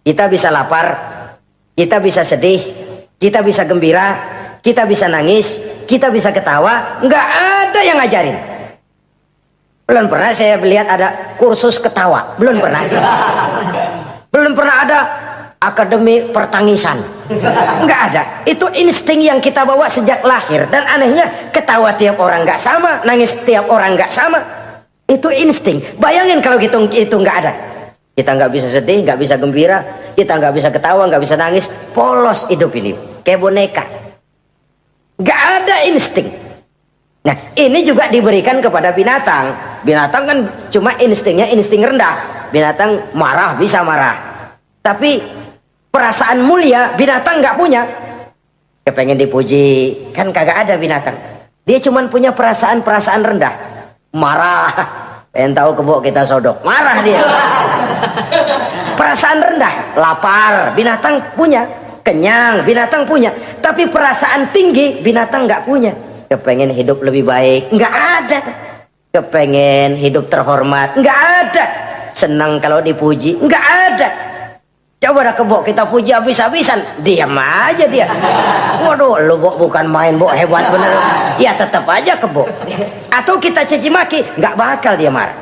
Kita bisa lapar, kita bisa sedih, kita bisa gembira, kita bisa nangis, kita bisa ketawa. Nggak ada yang ngajarin. Belum pernah saya melihat ada kursus ketawa, belum pernah. Belum pernah ada akademi pertangisan, nggak ada. Itu insting yang kita bawa sejak lahir. Dan anehnya ketawa tiap orang nggak sama, nangis tiap orang nggak sama. Itu insting. Bayangin kalau gitu itu nggak ada. Kita nggak bisa sedih, nggak bisa gembira, kita nggak bisa ketawa, nggak bisa nangis. Polos hidup ini, kayak boneka. Nggak ada insting. Nah, ini juga diberikan kepada binatang. Binatang kan cuma instingnya insting rendah. Binatang marah bisa marah. Tapi perasaan mulia binatang nggak punya. Kepengen dipuji kan kagak ada binatang. Dia cuma punya perasaan-perasaan rendah. Marah, pengen tahu kebo kita sodok, marah dia. Perasaan rendah, lapar binatang punya, kenyang binatang punya. Tapi perasaan tinggi binatang nggak punya. Kepengen hidup lebih baik, nggak ada. Kepengen hidup terhormat, nggak ada. Senang kalau dipuji, nggak ada. Coba dah kebo kita puji habis-habisan, diam aja dia. Waduh, lu bukan main, hebat bener. Ya tetap aja kebo. Atau kita caci maki, nggak bakal dia marah.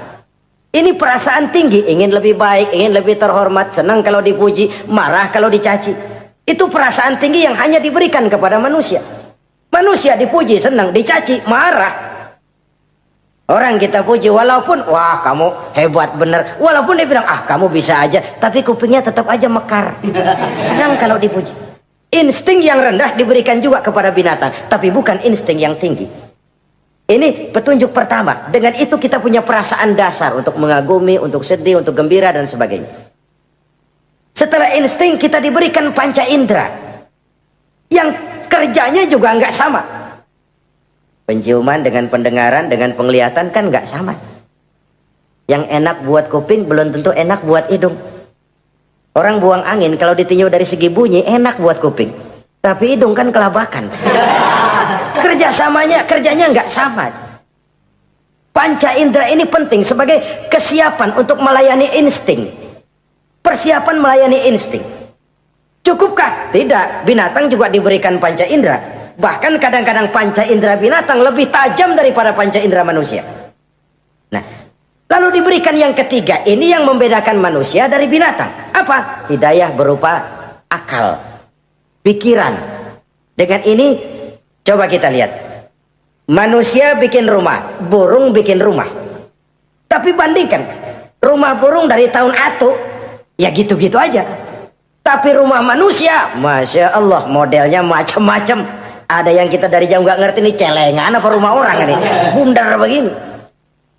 Ini perasaan tinggi, ingin lebih baik, ingin lebih terhormat, senang kalau dipuji, marah kalau dicaci. Itu perasaan tinggi yang hanya diberikan kepada manusia. Manusia dipuji senang, dicaci marah. Orang kita puji walaupun wah kamu hebat bener, walaupun dia bilang ah kamu bisa aja, tapi kupingnya tetap aja mekar. Senang kalau dipuji. Insting yang rendah diberikan juga kepada binatang, tapi bukan insting yang tinggi. Ini petunjuk pertama. Dengan itu kita punya perasaan dasar untuk mengagumi, untuk sedih, untuk gembira dan sebagainya. Setelah insting kita diberikan panca indera yang kerjanya juga nggak sama. Penciuman dengan pendengaran dengan penglihatan kan nggak sama. Yang enak buat kuping belum tentu enak buat hidung. Orang buang angin kalau ditinjau dari segi bunyi enak buat kuping, tapi hidung kan kelabakan. Kerjanya nggak sama. Panca indera ini penting sebagai kesiapan untuk melayani insting. Persiapan melayani insting. Cukupkah? Tidak. Binatang juga diberikan panca indera. Bahkan kadang-kadang panca indera binatang lebih tajam daripada panca indera manusia. Nah, lalu diberikan yang ketiga. Ini yang membedakan manusia dari binatang. Apa? Hidayah berupa akal, pikiran. Dengan ini coba kita lihat. Manusia bikin rumah, burung bikin rumah. Tapi bandingkan, rumah burung dari tahun atu, ya gitu-gitu aja. Tapi rumah manusia, Masya Allah, modelnya macam-macam. Ada yang kita dari jauh nggak ngerti nih celengan apa rumah orang ini, bundar begini.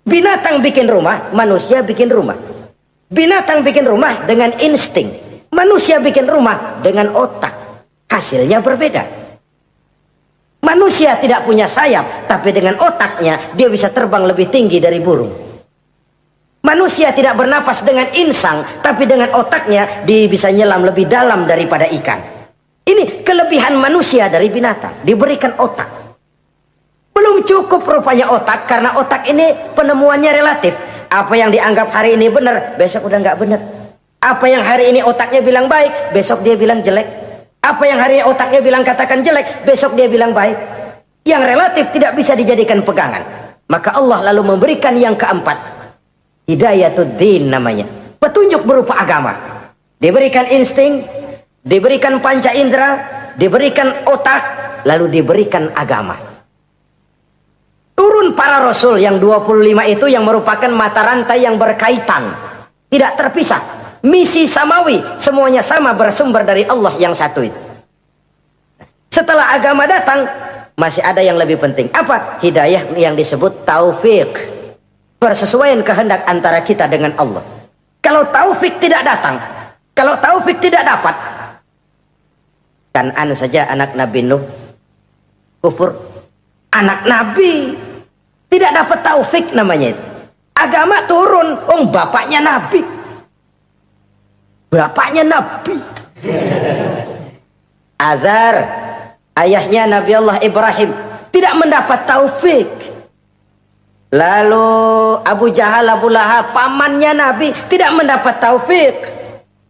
Binatang bikin rumah, manusia bikin rumah. Binatang bikin rumah dengan insting, manusia bikin rumah dengan otak. Hasilnya berbeda. Manusia tidak punya sayap, tapi dengan otaknya dia bisa terbang lebih tinggi dari burung. Manusia tidak bernapas dengan insang, tapi dengan otaknya dia bisa nyelam lebih dalam daripada ikan. Ini kelebihan manusia dari binatang, diberikan otak. Belum cukup rupanya otak, karena otak ini penemuannya relatif. Apa yang dianggap hari ini benar, besok udah nggak benar. Apa yang hari ini otaknya bilang baik, besok dia bilang jelek. Apa yang hari ini otaknya bilang katakan jelek, besok dia bilang baik. Yang relatif tidak bisa dijadikan pegangan. Maka Allah lalu memberikan yang keempat. Hidayatuddin namanya. Petunjuk berupa agama. Diberikan insting, diberikan panca indera, diberikan otak, lalu diberikan agama. Turun para rasul yang 25 itu yang merupakan mata rantai yang berkaitan. Tidak terpisah. Misi samawi, semuanya sama bersumber dari Allah yang satu itu. Setelah agama datang, masih ada yang lebih penting. Apa? Hidayah yang disebut taufik. Persesuaian kehendak antara kita dengan Allah. Kalau taufik tidak datang, kalau taufik tidak dapat, Kan'an saja anak Nabi Nuh kufur. Anak Nabi tidak dapat taufik namanya itu. Agama turun, bapaknya Nabi. Bapaknya Nabi. Azar, ayahnya Nabi Allah Ibrahim, tidak mendapat taufik. Lalu Abu Jahal, Abu Lahab, pamannya Nabi, tidak mendapat taufik.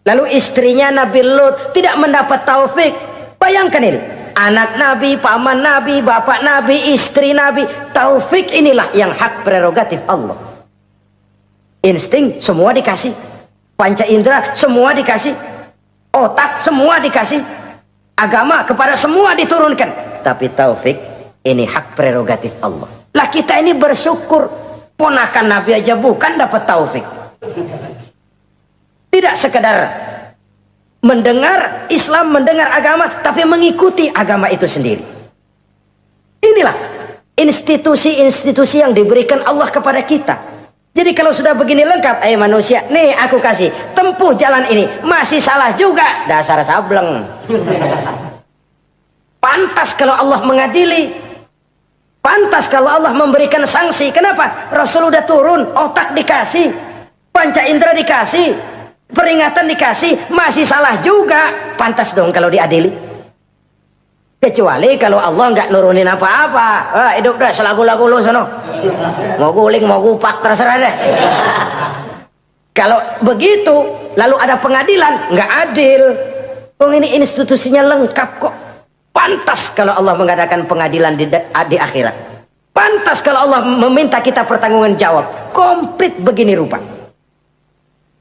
Lalu istrinya Nabi Lut tidak mendapat taufik. Bayangkan ini, anak Nabi, paman Nabi, bapak Nabi, istri Nabi. Taufik inilah yang hak prerogatif Allah. Insting semua dikasih, panca indera semua dikasih, otak semua dikasih, agama kepada semua diturunkan. Tapi taufik ini hak prerogatif Allah. Lah kita ini bersyukur, ponakan Nabi aja bukan dapat taufik. Tidak sekedar mendengar Islam, mendengar agama, tapi mengikuti agama itu sendiri. Inilah institusi-institusi yang diberikan Allah kepada kita. Jadi kalau sudah begini lengkap, manusia, nih aku kasih, tempuh jalan ini, masih salah juga, dasar sableng. Pantas kalau Allah mengadili, pantas kalau Allah memberikan sanksi. Kenapa? Rasul udah turun, otak dikasih, panca indera dikasih, peringatan dikasih, masih salah juga, pantas dong kalau diadili. Kecuali kalau Allah nggak nurunin apa-apa, hidup dah selagu-lagu lu sono, mau guling mau gupak terserah deh. Kalau begitu lalu ada pengadilan, nggak adil. Ini institusinya lengkap kok. Pantas kalau Allah mengadakan pengadilan di akhirat. Pantas kalau Allah meminta kita pertanggungan jawab komplit begini rupa.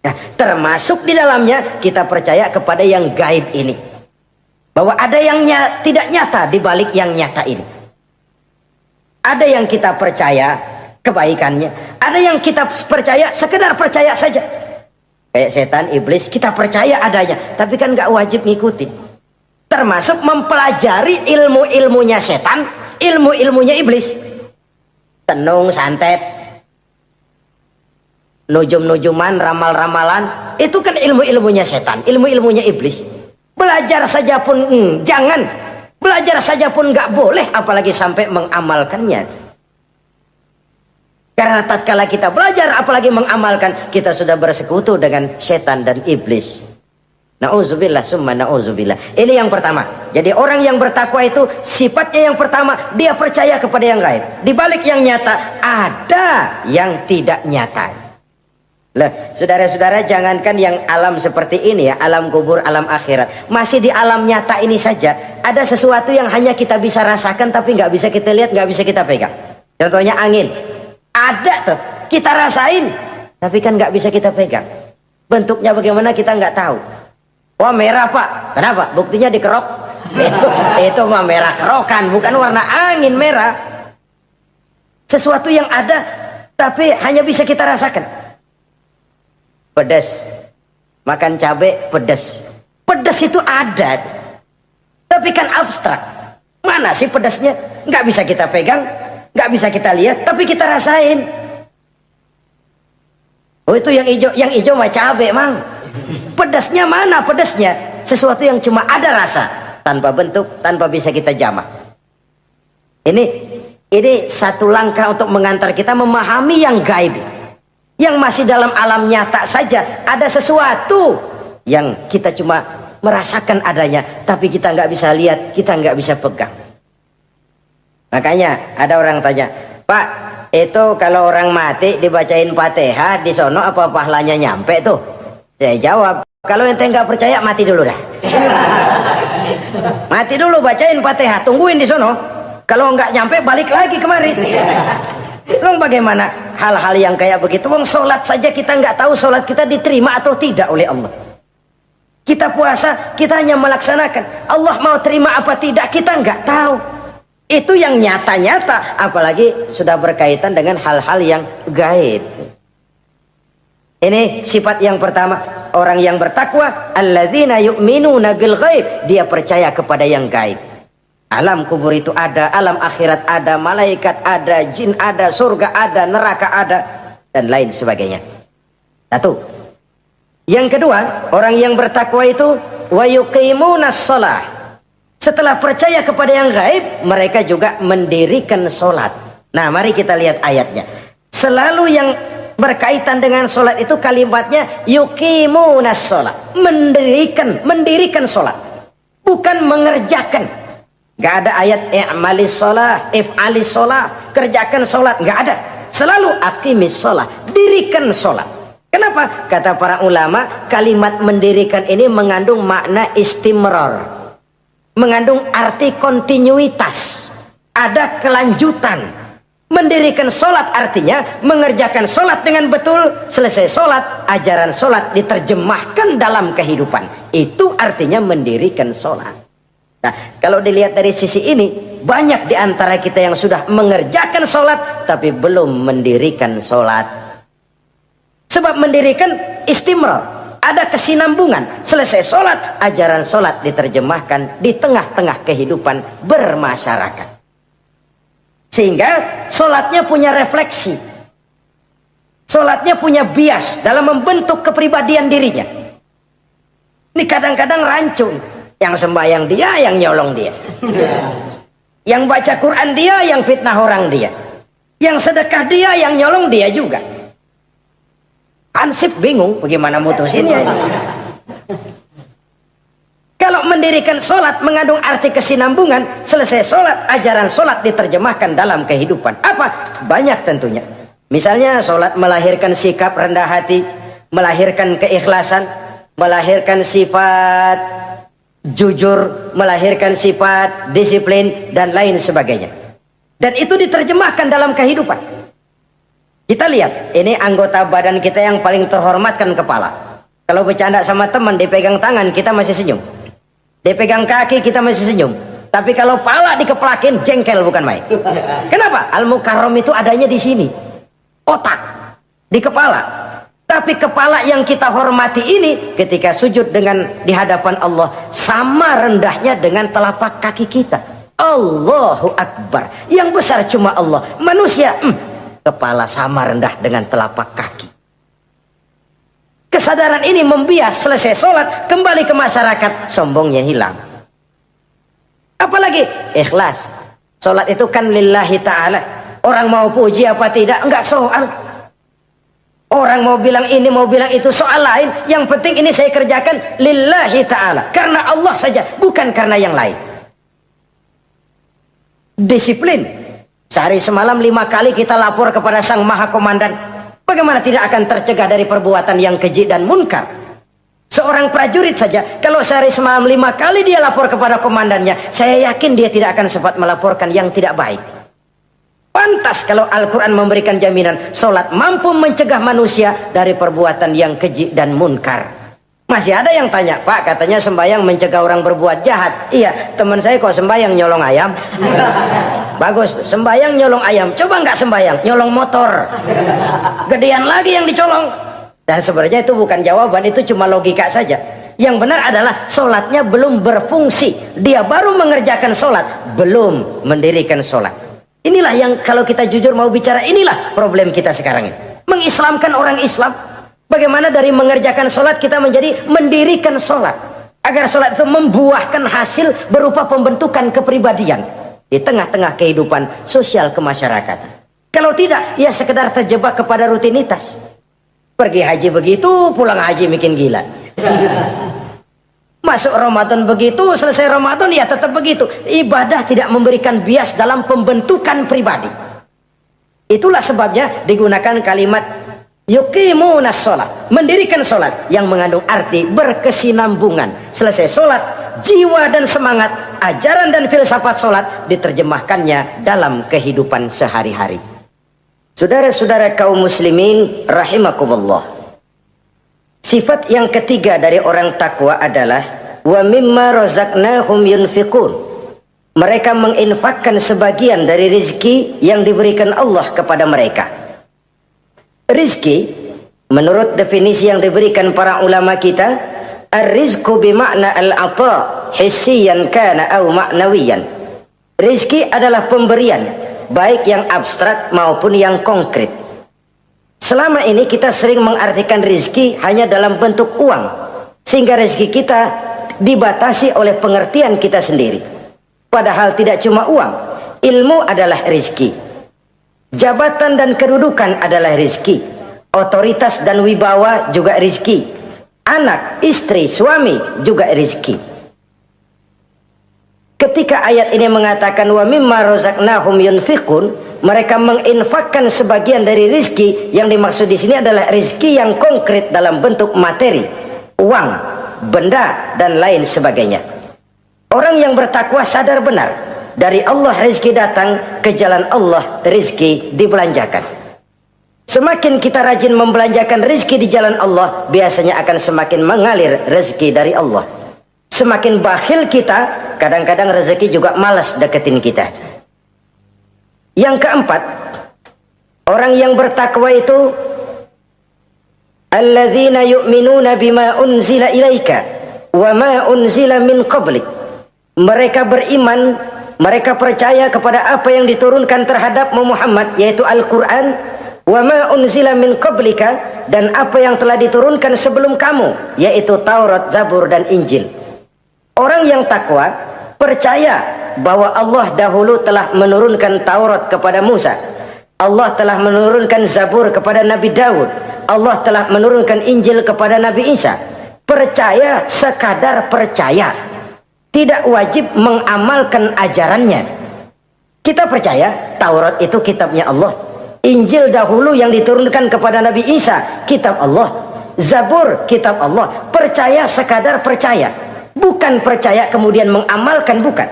Nah, termasuk di dalamnya kita percaya kepada yang gaib ini. Bahwa ada yang tidak nyata di balik yang nyata ini. Ada yang kita percaya kebaikannya, ada yang kita percaya sekedar percaya saja. Kayak setan, iblis, kita percaya adanya, tapi kan nggak wajib ngikutin. Termasuk mempelajari ilmu-ilmunya setan, ilmu-ilmunya iblis. tenung, santet, nujum-nujuman, ramal-ramalan, itu kan ilmu-ilmunya setan, ilmu-ilmunya iblis. Belajar saja pun jangan, belajar saja pun nggak boleh, apalagi sampai mengamalkannya. Karena tatkala kita belajar apalagi mengamalkan, kita sudah bersekutu dengan setan dan iblis. Na'udzubillah summa na'udzubillah. Ini yang pertama. Jadi orang yang bertakwa itu sifatnya yang pertama, dia percaya kepada yang gaib. Di balik yang nyata ada yang tidak nyata. Lah, saudara-saudara, jangankan yang alam seperti ini ya, alam kubur, alam akhirat. Masih di alam nyata ini saja ada sesuatu yang hanya kita bisa rasakan tapi nggak bisa kita lihat, nggak bisa kita pegang. Contohnya angin. Ada tuh, kita rasain tapi kan nggak bisa kita pegang. Bentuknya bagaimana kita nggak tahu. Wah, merah pak, kenapa? Buktinya dikerok. Itu mah merah kerokan, bukan warna angin merah. Sesuatu yang ada tapi hanya bisa kita rasakan. Pedas, makan cabai pedas. Pedas itu ada, tapi kan abstrak. Mana sih pedasnya? Nggak bisa kita pegang, nggak bisa kita lihat, tapi kita rasain. Oh, itu yang hijau mah cabai, mang. Pedasnya mana pedasnya? Sesuatu yang cuma ada rasa, tanpa bentuk, tanpa bisa kita jamah. Ini satu langkah untuk mengantar kita memahami yang gaib, yang masih dalam alam nyata saja. Ada sesuatu yang kita cuma merasakan adanya, tapi kita nggak bisa lihat, kita nggak bisa pegang. Makanya ada orang tanya, Pak, itu kalau orang mati dibacain Fatihah di sono apa pahalanya nyampe tuh? Saya jawab, kalau ente nggak percaya mati dulu dah. Mati dulu, bacain Fatihah, tungguin di sono. Kalau nggak nyampe balik lagi kemari. Long bagaimana hal-hal yang kayak begitu? Wong sholat saja kita nggak tahu sholat kita diterima atau tidak oleh Allah. Kita puasa, kita hanya melaksanakan. Allah mau terima apa tidak kita nggak tahu. Itu yang nyata-nyata, apalagi sudah berkaitan dengan hal-hal yang gaib. Ini sifat yang pertama, orang yang bertakwa, alladzina yu'minuna bil ghaib, dia percaya kepada yang gaib. Alam kubur itu ada, alam akhirat ada, malaikat ada, jin ada, surga ada, neraka ada, dan lain sebagainya. Satu. Yang kedua, orang yang bertakwa itu wa yuqimunas shalah. Setelah percaya kepada yang gaib, mereka juga mendirikan sholat. Nah, mari kita lihat ayatnya. Selalu yang berkaitan dengan sholat itu kalimatnya yuqimunas sholat, mendirikan sholat, bukan mengerjakan. Gak ada ayat i'malis sholat, if'alis sholat, kerjakan sholat, gak ada. Selalu aqimis sholat, dirikan sholat. Kenapa? Kata para ulama, kalimat mendirikan ini mengandung makna istimrar, mengandung arti kontinuitas, ada kelanjutan. Mendirikan sholat artinya mengerjakan sholat dengan betul. Selesai sholat, ajaran sholat diterjemahkan dalam kehidupan. Itu artinya mendirikan sholat. Nah, kalau dilihat dari sisi ini, banyak di antara kita yang sudah mengerjakan sholat tapi belum mendirikan sholat. Sebab mendirikan istimrar, ada kesinambungan. Selesai sholat, ajaran sholat diterjemahkan di tengah-tengah kehidupan bermasyarakat. Sehingga sholatnya punya refleksi, sholatnya punya bias dalam membentuk kepribadian dirinya. Ini kadang-kadang rancu, yang sembahyang dia, yang nyolong dia, yang baca Quran dia, yang fitnah orang dia, yang sedekah dia, yang nyolong dia juga. Ansip bingung bagaimana mutusinnya. Kalau mendirikan sholat mengandung arti kesinambungan, selesai sholat, ajaran sholat diterjemahkan dalam kehidupan. Apa? Banyak tentunya. Misalnya sholat melahirkan sikap rendah hati, melahirkan keikhlasan, melahirkan sifat jujur, melahirkan sifat disiplin, dan lain sebagainya. Dan itu diterjemahkan dalam kehidupan. Kita lihat, ini anggota badan kita yang paling terhormat kan kepala. Kalau bercanda sama teman, dipegang tangan, kita masih senyum. Dipegang kaki kita masih senyum. Tapi kalau pala dikeplakin, jengkel bukan main. Kenapa? Al-Mukarram itu adanya di sini, otak, di kepala. Tapi kepala yang kita hormati ini, ketika sujud dengan di hadapan Allah, sama rendahnya dengan telapak kaki kita. Allahu Akbar. Yang besar cuma Allah. Manusia, kepala sama rendah dengan telapak kaki. Kesadaran ini membias, selesai sholat, kembali ke masyarakat, sombongnya hilang. Apalagi ikhlas. Sholat itu kan lillahi ta'ala. Orang mau puji apa tidak, enggak soal. Orang mau bilang ini, mau bilang itu, soal lain. Yang penting ini saya kerjakan lillahi ta'ala. Karena Allah saja, bukan karena yang lain. Disiplin. Sehari semalam 5 kali kita lapor kepada Sang Maha Komandan. Bagaimana tidak akan tercegah dari perbuatan yang keji dan munkar? Seorang prajurit saja, kalau sehari semalam 5 kali dia lapor kepada komandannya, saya yakin dia tidak akan sempat melaporkan yang tidak baik. Pantas kalau Al-Quran memberikan jaminan, sholat mampu mencegah manusia dari perbuatan yang keji dan munkar. Masih ada yang tanya, Pak, katanya sembahyang mencegah orang berbuat jahat. Iya, teman saya kok sembahyang nyolong ayam. Bagus, sembahyang nyolong ayam. Coba nggak sembahyang, nyolong motor. Gedean lagi yang dicolong. Dan sebenarnya itu bukan jawaban, itu cuma logika saja. Yang benar adalah sholatnya belum berfungsi. Dia baru mengerjakan sholat, belum mendirikan sholat. Inilah yang kalau kita jujur mau bicara, inilah problem kita sekarang ini. Mengislamkan orang Islam. Bagaimana dari mengerjakan sholat kita menjadi mendirikan sholat. Agar sholat itu membuahkan hasil berupa pembentukan kepribadian. Di tengah-tengah kehidupan sosial kemasyarakatan. Kalau tidak, ya sekedar terjebak kepada rutinitas. Pergi haji begitu, pulang haji bikin gila. Masuk Ramadan begitu, selesai Ramadan ya tetap begitu. Ibadah tidak memberikan bias dalam pembentukan pribadi. Itulah sebabnya digunakan kalimat yuqimunas sholat, mendirikan sholat yang mengandung arti berkesinambungan. Selesai sholat, jiwa dan semangat, ajaran dan filsafat sholat diterjemahkannya dalam kehidupan sehari-hari. Saudara-saudara kaum muslimin rahimakumullah. Sifat yang ketiga dari orang takwa adalah wa mimma razaqnahum yunfiqun. Mereka menginfakkan sebagian dari rezeki yang diberikan Allah kepada mereka. Rizki menurut definisi yang diberikan para ulama kita, ar-rizqu bimakna al-ata hissiyan kana aw ma'nawiyan. Rizki adalah pemberian, baik yang abstrak maupun yang konkret. Selama ini kita sering mengartikan rizki hanya dalam bentuk uang, sehingga rizki kita dibatasi oleh pengertian kita sendiri. Padahal tidak cuma uang, ilmu adalah rizki, jabatan dan kedudukan adalah rizki, otoritas dan wibawa juga rizki, anak, istri, suami juga rizki. Ketika ayat ini mengatakan wa mimma razaqnahum yunfiqun, mereka menginfakkan sebagian dari rizki, yang dimaksud di sini adalah rizki yang konkret dalam bentuk materi, uang, benda dan lain sebagainya. Orang yang bertakwa sadar benar, dari Allah rizki datang, ke jalan Allah rizki dibelanjakan. Semakin kita rajin membelanjakan rizki di jalan Allah, biasanya akan semakin mengalir rezeki dari Allah. Semakin bakhil kita, kadang-kadang rezeki juga malas deketin kita. Yang keempat, orang yang bertakwa itu alladzina yu'minuna bima unzila ilaika wa ma unzila min qablik. Mereka beriman, mereka percaya kepada apa yang diturunkan terhadap Muhammad, yaitu Al-Quran, wa ma unzila min qablika, dan apa yang telah diturunkan sebelum kamu, yaitu Taurat, Zabur dan Injil. Orang yang takwa percaya bahwa Allah dahulu telah menurunkan Taurat kepada Musa, Allah telah menurunkan Zabur kepada Nabi Daud, Allah telah menurunkan Injil kepada Nabi Isa. Percaya sekadar percaya, tidak wajib mengamalkan ajarannya. Kita percaya Taurat itu kitabnya Allah, Injil dahulu yang diturunkan kepada Nabi Isa kitab Allah, Zabur kitab Allah. Percaya sekadar percaya, bukan percaya kemudian mengamalkan, bukan.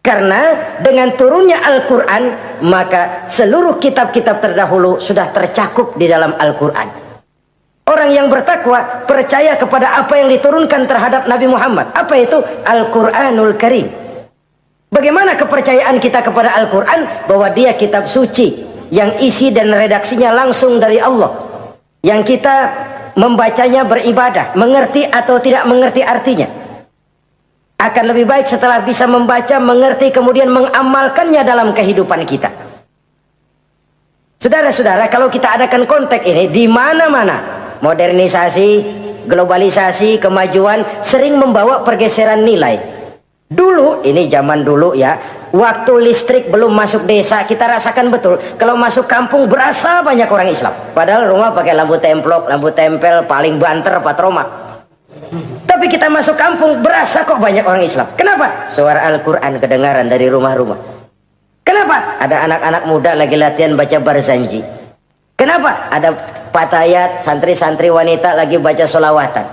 Karena dengan turunnya Al-Quran, maka seluruh kitab-kitab terdahulu sudah tercakup di dalam Al-Quran. Orang yang bertakwa percaya kepada apa yang diturunkan terhadap Nabi Muhammad. Apa itu? Al-Quranul Karim. Bagaimana kepercayaan kita kepada Al-Quran? Bahwa dia kitab suci yang isi dan redaksinya langsung dari Allah, yang kita membacanya beribadah, mengerti atau tidak mengerti artinya. Akan lebih baik setelah bisa membaca, mengerti, kemudian mengamalkannya dalam kehidupan kita. Saudara-saudara, kalau kita adakan konteks ini di mana-mana, modernisasi, globalisasi, kemajuan sering membawa pergeseran nilai. Dulu, ini zaman dulu ya, waktu listrik belum masuk desa, kita rasakan betul. Kalau masuk kampung berasa banyak orang Islam. Padahal rumah pakai lampu templok, lampu tempel, paling banter, patroma. Tapi kita masuk kampung berasa kok banyak orang Islam. Kenapa? Suara Al-Quran kedengaran dari rumah-rumah. Kenapa? Ada anak-anak muda lagi latihan baca barzanji. Kenapa? Ada patayat, santri-santri wanita lagi baca solawatan.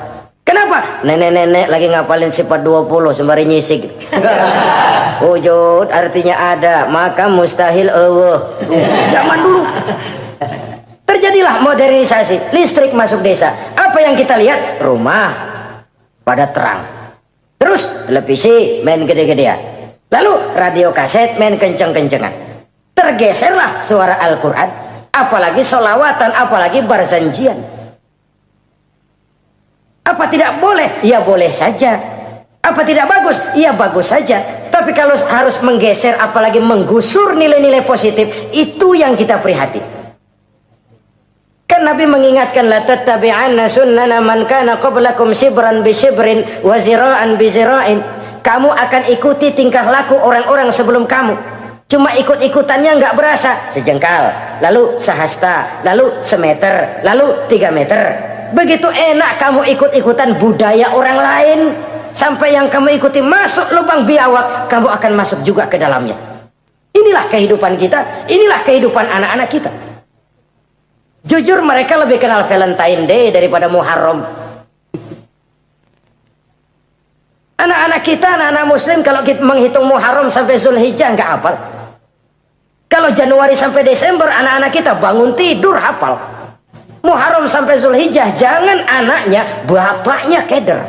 Kenapa? Nenek-nenek lagi ngapalin sifat 20 sembari nyisik. Wujud artinya ada, maka mustahil Allah. Zaman dulu terjadilah modernisasi, listrik masuk desa. Apa yang kita lihat? Rumah pada terang, terus televisi main gede-gedean, lalu radio kaset main kenceng-kencengan. Tergeserlah suara Al-Quran, apalagi solawatan, apalagi barzanjian. Apa tidak boleh? Ya boleh saja. Apa tidak bagus? Ya bagus saja. Tapi kalau harus menggeser, apalagi menggusur nilai-nilai positif, itu yang kita prihatin. Kan Nabi mengingatkan, la tattabi'anna sunnana man kana qablakum shibran bi shibrin wa zira'an bi zira'in. Kamu akan ikuti tingkah laku orang-orang sebelum kamu. Cuma ikut-ikutannya nggak berasa, sejengkal, lalu sehasta, lalu semeter, lalu 3 meter. Begitu enak kamu ikut-ikutan budaya orang lain, sampai yang kamu ikuti masuk lubang biawak, kamu akan masuk juga ke dalamnya. Inilah kehidupan kita, inilah kehidupan anak-anak kita. Jujur mereka lebih kenal Valentine Day daripada Muharram. Anak-anak kita, anak-anak muslim, kalau kita menghitung Muharram sampai Zulhijjah nggak hafal. Kalau Januari sampai Desember, anak-anak kita bangun tidur hafal. Muharram sampai Zulhijjah, jangan anaknya, bapaknya keder.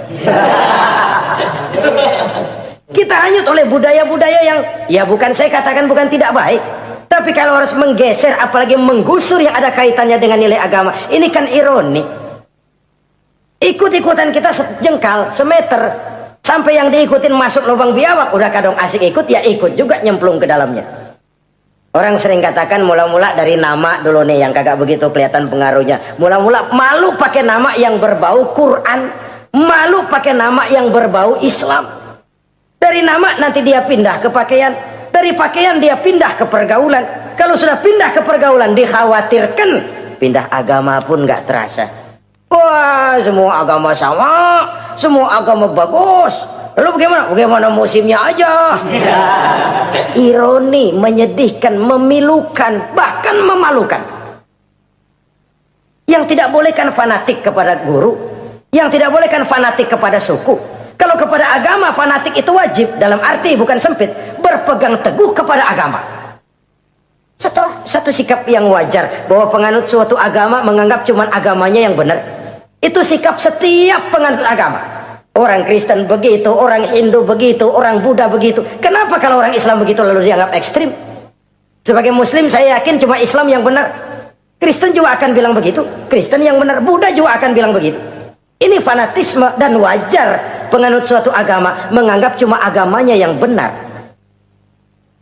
Kita hanyut oleh budaya-budaya yang, ya bukan saya katakan bukan tidak baik, tapi kalau harus menggeser, apalagi menggusur yang ada kaitannya dengan nilai agama, ini kan ironi. Ikut-ikutan kita sejengkal, semeter, sampai yang diikutin masuk lubang biawak, udah kadang asik ikut, ya ikut juga nyemplung ke dalamnya. Orang sering katakan mula-mula dari nama dulu nih yang kagak begitu kelihatan pengaruhnya. Mula-mula malu pakai nama yang berbau Quran, malu pakai nama yang berbau Islam. Dari nama nanti dia pindah ke pakaian, dari pakaian dia pindah ke pergaulan. Kalau sudah pindah ke pergaulan, dikhawatirkan pindah agama pun nggak terasa. Wah, semua agama sama, semua agama bagus. Lalu bagaimana? Bagaimana musimnya aja. Ironi, menyedihkan, memilukan, bahkan memalukan. Yang tidak boleh kan fanatik kepada guru, yang tidak boleh kan fanatik kepada suku. Kalau kepada agama, fanatik itu wajib, dalam arti bukan sempit, berpegang teguh kepada agama. Satu sikap yang wajar, bahwa penganut suatu agama menganggap cuma agamanya yang benar. Itu sikap setiap penganut agama. Orang Kristen begitu, orang Hindu begitu, orang Buddha begitu. Kenapa kalau orang Islam begitu lalu dianggap ekstrim? Sebagai Muslim saya yakin cuma Islam yang benar. Kristen juga akan bilang begitu, Kristen yang benar, Buddha juga akan bilang begitu. Ini fanatisme, dan wajar penganut suatu agama menganggap cuma agamanya yang benar.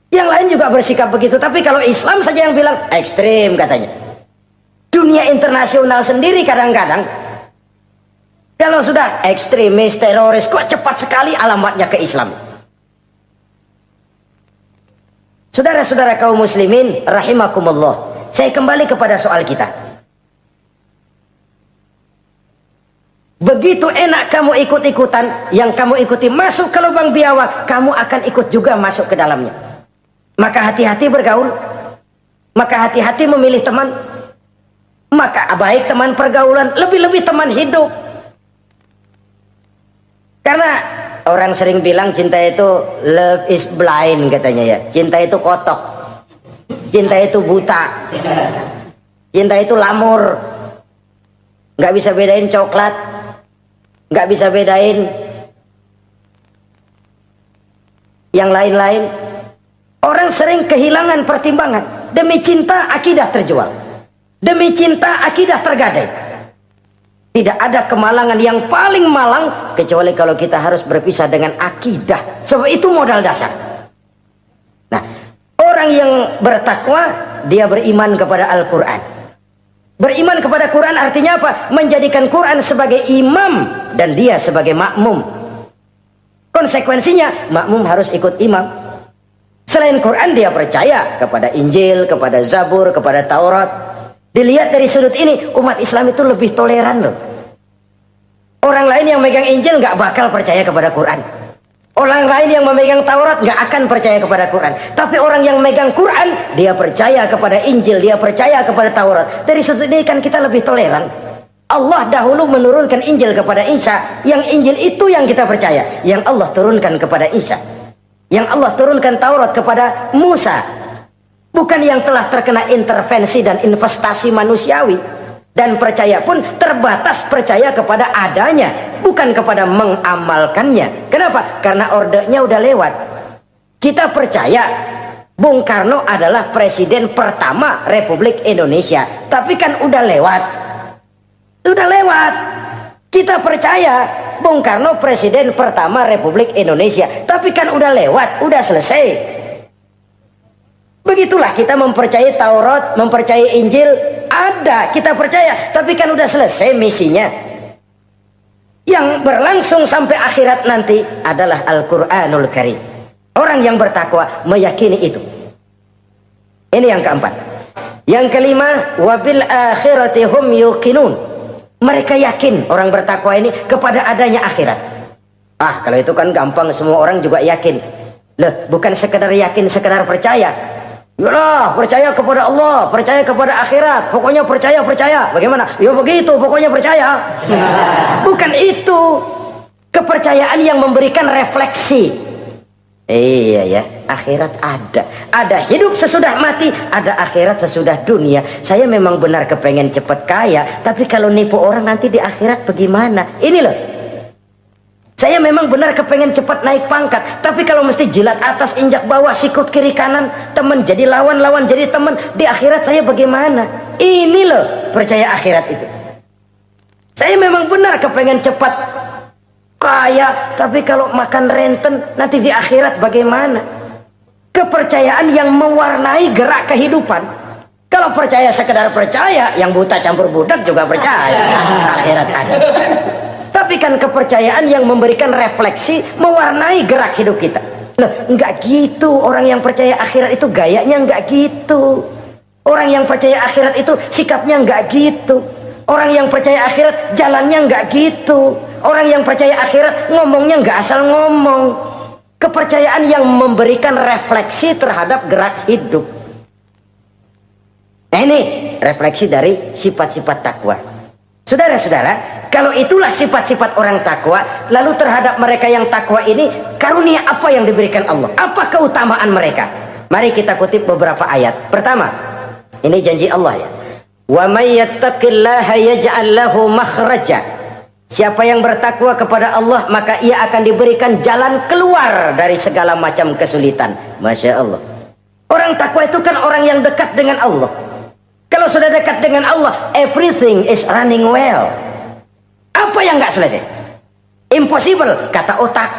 Yang lain juga bersikap begitu. Tapi kalau Islam saja yang bilang ekstrim katanya. Dunia internasional sendiri kadang-kadang, kalau sudah ekstremis, teroris, kok cepat sekali alamatnya ke Islam. Saudara-saudara kaum muslimin rahimakumullah, saya kembali kepada soal kita. Begitu enak kamu ikut-ikutan, yang kamu ikuti masuk ke lubang biawak, kamu akan ikut juga masuk ke dalamnya. Maka hati-hati bergaul, maka hati-hati memilih teman, maka baik teman pergaulan, lebih-lebih teman hidup. Karena orang sering bilang cinta itu love is blind katanya ya. Cinta itu kotok, cinta itu buta, cinta itu lamur, nggak bisa bedain coklat, nggak bisa bedain yang lain-lain. Orang sering kehilangan pertimbangan. Demi cinta akidah terjual, demi cinta akidah tergadai. Tidak ada kemalangan yang paling malang kecuali kalau kita harus berpisah dengan akidah. Sebab itu modal dasar. Nah, orang yang bertakwa, dia beriman kepada Al-Quran. Beriman kepada Quran artinya apa? Menjadikan Quran sebagai imam dan dia sebagai makmum. Konsekuensinya, makmum harus ikut imam. Selain Quran, dia percaya kepada Injil, kepada Zabur, kepada Taurat. Dilihat dari sudut ini, umat Islam itu lebih toleran loh. Orang lain yang megang Injil nggak bakal percaya kepada Quran. Orang lain yang memegang Taurat nggak akan percaya kepada Quran. Tapi orang yang megang Quran, dia percaya kepada Injil, dia percaya kepada Taurat. Dari sudut ini kan kita lebih toleran. Allah dahulu menurunkan Injil kepada Isa. Yang Injil itu yang kita percaya. Yang Allah turunkan kepada Isa. Yang Allah turunkan Taurat kepada Musa. Bukan yang telah terkena intervensi dan investasi manusiawi. Dan percaya pun terbatas percaya kepada adanya, bukan kepada mengamalkannya. Kenapa? Karena ordenya udah lewat. Kita percaya Bung Karno adalah presiden pertama Republik Indonesia. Tapi kan udah lewat. Udah lewat. Kita percaya Bung Karno presiden pertama Republik Indonesia. Tapi kan udah lewat, udah selesai. Begitulah kita mempercayai Taurat, mempercayai Injil, ada, kita percaya, tapi kan udah selesai misinya. Yang berlangsung sampai akhirat nanti adalah Al-Quranul Karim. Orang yang bertakwa meyakini itu. Ini yang keempat. Yang kelima, wabil akhirati hum yuqinun. Mereka yakin, orang bertakwa ini, kepada adanya akhirat. Ah, kalau itu kan gampang, semua orang juga yakin. Loh, bukan sekedar yakin, sekedar percaya. Yalah, percaya kepada Allah, percaya kepada akhirat, pokoknya percaya. Bagaimana? Ya begitu, pokoknya percaya. Bukan itu. Kepercayaan yang memberikan refleksi. Iya ya, akhirat ada. Ada hidup sesudah mati, ada akhirat sesudah dunia. Saya memang benar kepengen cepat kaya, tapi kalau nipu orang nanti di akhirat bagaimana? Ini loh. Saya memang benar kepengen cepat naik pangkat, tapi kalau mesti jilat atas injak bawah, sikut kiri kanan, teman jadi lawan, lawan jadi teman, di akhirat saya bagaimana? Ini loh percaya akhirat itu. Saya memang benar kepengen cepat kaya, tapi kalau makan renten nanti di akhirat bagaimana? Kepercayaan yang mewarnai gerak kehidupan. Kalau percaya sekedar percaya, yang buta campur budak juga percaya akhirat ada. Tapi kan kepercayaan yang memberikan refleksi, mewarnai gerak hidup kita. Loh, enggak gitu. Orang yang percaya akhirat itu gayanya enggak gitu. Orang yang percaya akhirat itu sikapnya enggak gitu. Orang yang percaya akhirat jalannya enggak gitu. Orang yang percaya akhirat ngomongnya enggak asal ngomong. Kepercayaan yang memberikan refleksi terhadap gerak hidup. Nah, ini refleksi dari sifat-sifat takwa. Saudara-saudara, kalau itulah sifat-sifat orang takwa, lalu terhadap mereka yang takwa ini, karunia apa yang diberikan Allah? Apa keutamaan mereka? Mari kita kutip beberapa ayat. Pertama, ini janji Allah ya. Wa may yattaqillaha yaj'al lahu makhraja. Siapa yang bertakwa kepada Allah, maka ia akan diberikan jalan keluar dari segala macam kesulitan. Masya Allah. Orang takwa itu kan orang yang dekat dengan Allah. Kalau sudah dekat dengan Allah, everything is running well. Apa yang nggak selesai? Impossible, kata otak.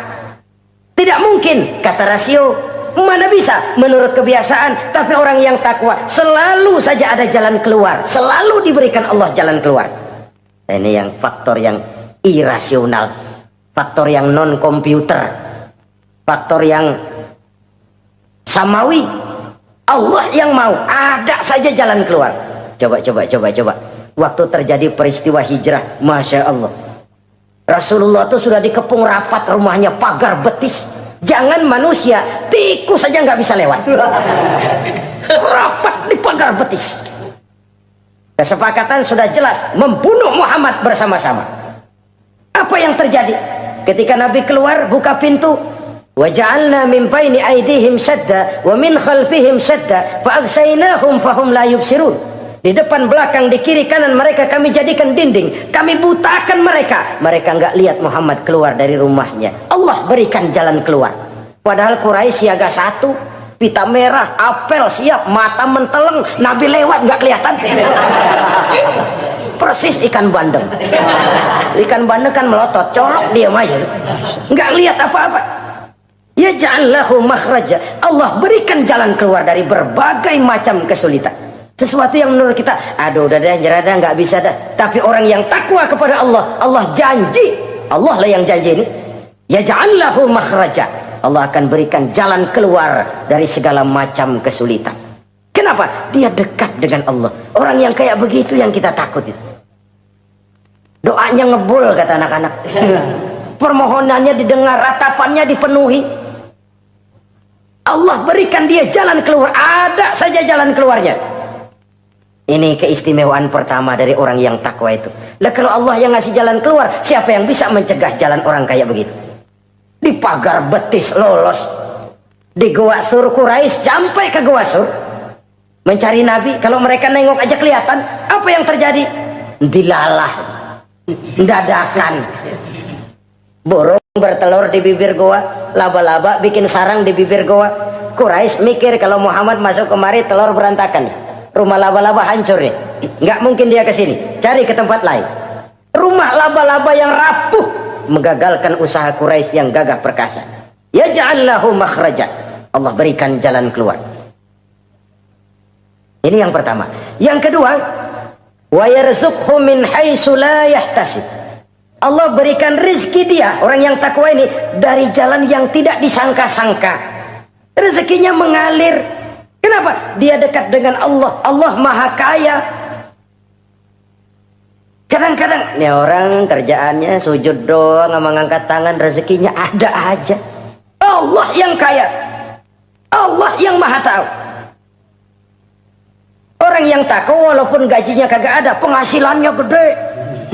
Tidak mungkin, kata rasio. Mana bisa menurut kebiasaan. Tapi orang yang takwa selalu saja ada jalan keluar. Selalu diberikan Allah jalan keluar. Ini yang faktor yang irasional, faktor yang non komputer, faktor yang samawi. Allah yang mau, ada saja jalan keluar. Coba. Waktu terjadi peristiwa hijrah, Masya Allah, Rasulullah itu sudah dikepung rapat rumahnya, pagar betis. Jangan manusia, tikus saja nggak bisa lewat. Rapat di pagar betis. Kesepakatan sudah jelas, membunuh Muhammad bersama-sama. Apa yang terjadi? Ketika Nabi keluar, buka pintu, وَجَعَلْنَا مِنْ بَيْنِ أَيْدِيهِمْ سَدًّا وَمِنْ خَلْفِهِمْ سَدًّا فَأَغْشَيْنَاهُمْ فَهُمْ لَا يُبْصِرُونَ. Di depan, belakang, di kiri, kanan mereka kami jadikan dinding. Kami butakan mereka. Mereka enggak lihat Muhammad keluar dari rumahnya. Allah berikan jalan keluar. Padahal Quraisy siaga satu, pita merah, apel siap, mata menteleng, Nabi lewat enggak kelihatan. persis ikan bandeng. Ikan bandeng kan melotot, colok dia aja, nggak lihat apa-apa. Yaj'al lahu makhraja, Allah berikan jalan keluar dari berbagai macam kesulitan. Sesuatu yang menurut kita, aduh udah deh, nyerah dah, nggak bisa dah. Tapi orang yang takwa kepada Allah, Allah janji, Allah lah yang janji ini, yaj'al lahu makhraja, Allah akan berikan jalan keluar dari segala macam kesulitan. Kenapa? Dia dekat dengan Allah. Orang yang kayak begitu yang kita takut itu. Doanya ngebul kata anak-anak. Permohonannya didengar, ratapannya dipenuhi. Allah berikan dia jalan keluar, ada saja jalan keluarnya. Ini keistimewaan pertama dari orang yang takwa itu. Lah kalau Allah yang ngasih jalan keluar, siapa yang bisa mencegah jalan orang kayak begitu? Di pagar betis lolos, di Gua Sur Quraisy sampai ke Gua Sur mencari Nabi. Kalau mereka nengok aja kelihatan. Apa yang terjadi? Dilalah, dadakan. Burung bertelur di bibir goa, laba-laba bikin sarang di bibir goa. Quraisy mikir kalau Muhammad masuk kemari telur berantakan, rumah laba-laba hancur nih, nggak mungkin dia ke sini, cari ke tempat lain. Rumah laba-laba yang rapuh menggagalkan usaha Quraisy yang gagah perkasa. Yaj'al lahu makhraja, Allah berikan jalan keluar. Ini yang pertama. Yang kedua, wa yarzuqhu min haitsu la yahtasib, Allah berikan rizki dia, orang yang takwa ini, dari jalan yang tidak disangka-sangka. Rezekinya mengalir. Kenapa? Dia dekat dengan Allah. Allah maha kaya. Kadang-kadang ini orang kerjaannya sujud doang sama ngangkat tangan, rezekinya ada aja. Allah yang kaya, Allah yang maha tahu. Orang yang takwa walaupun gajinya kagak ada, penghasilannya gede.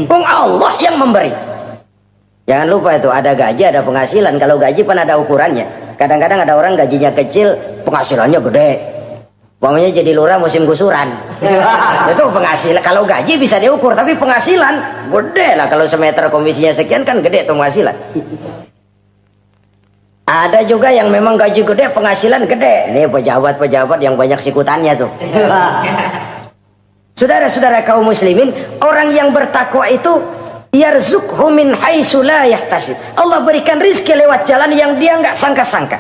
Allah yang memberi. Jangan lupa itu, ada gaji ada penghasilan. Kalau gaji kan ada ukurannya. Kadang-kadang ada orang gajinya kecil, penghasilannya gede. Pokoknya jadi lurah musim gusuran. Itu penghasilan. Kalau gaji bisa diukur, tapi penghasilan gede lah. Kalau semeter komisinya sekian kan gede tuh penghasilan. Ada juga yang memang gaji gede, penghasilan gede. Ini pejabat-pejabat yang banyak sikutannya tuh. Saudara-saudara kaum muslimin, orang yang bertakwa itu yarzuqhu min haitsu la yahtasib, Allah berikan rizki lewat jalan yang dia nggak sangka-sangka.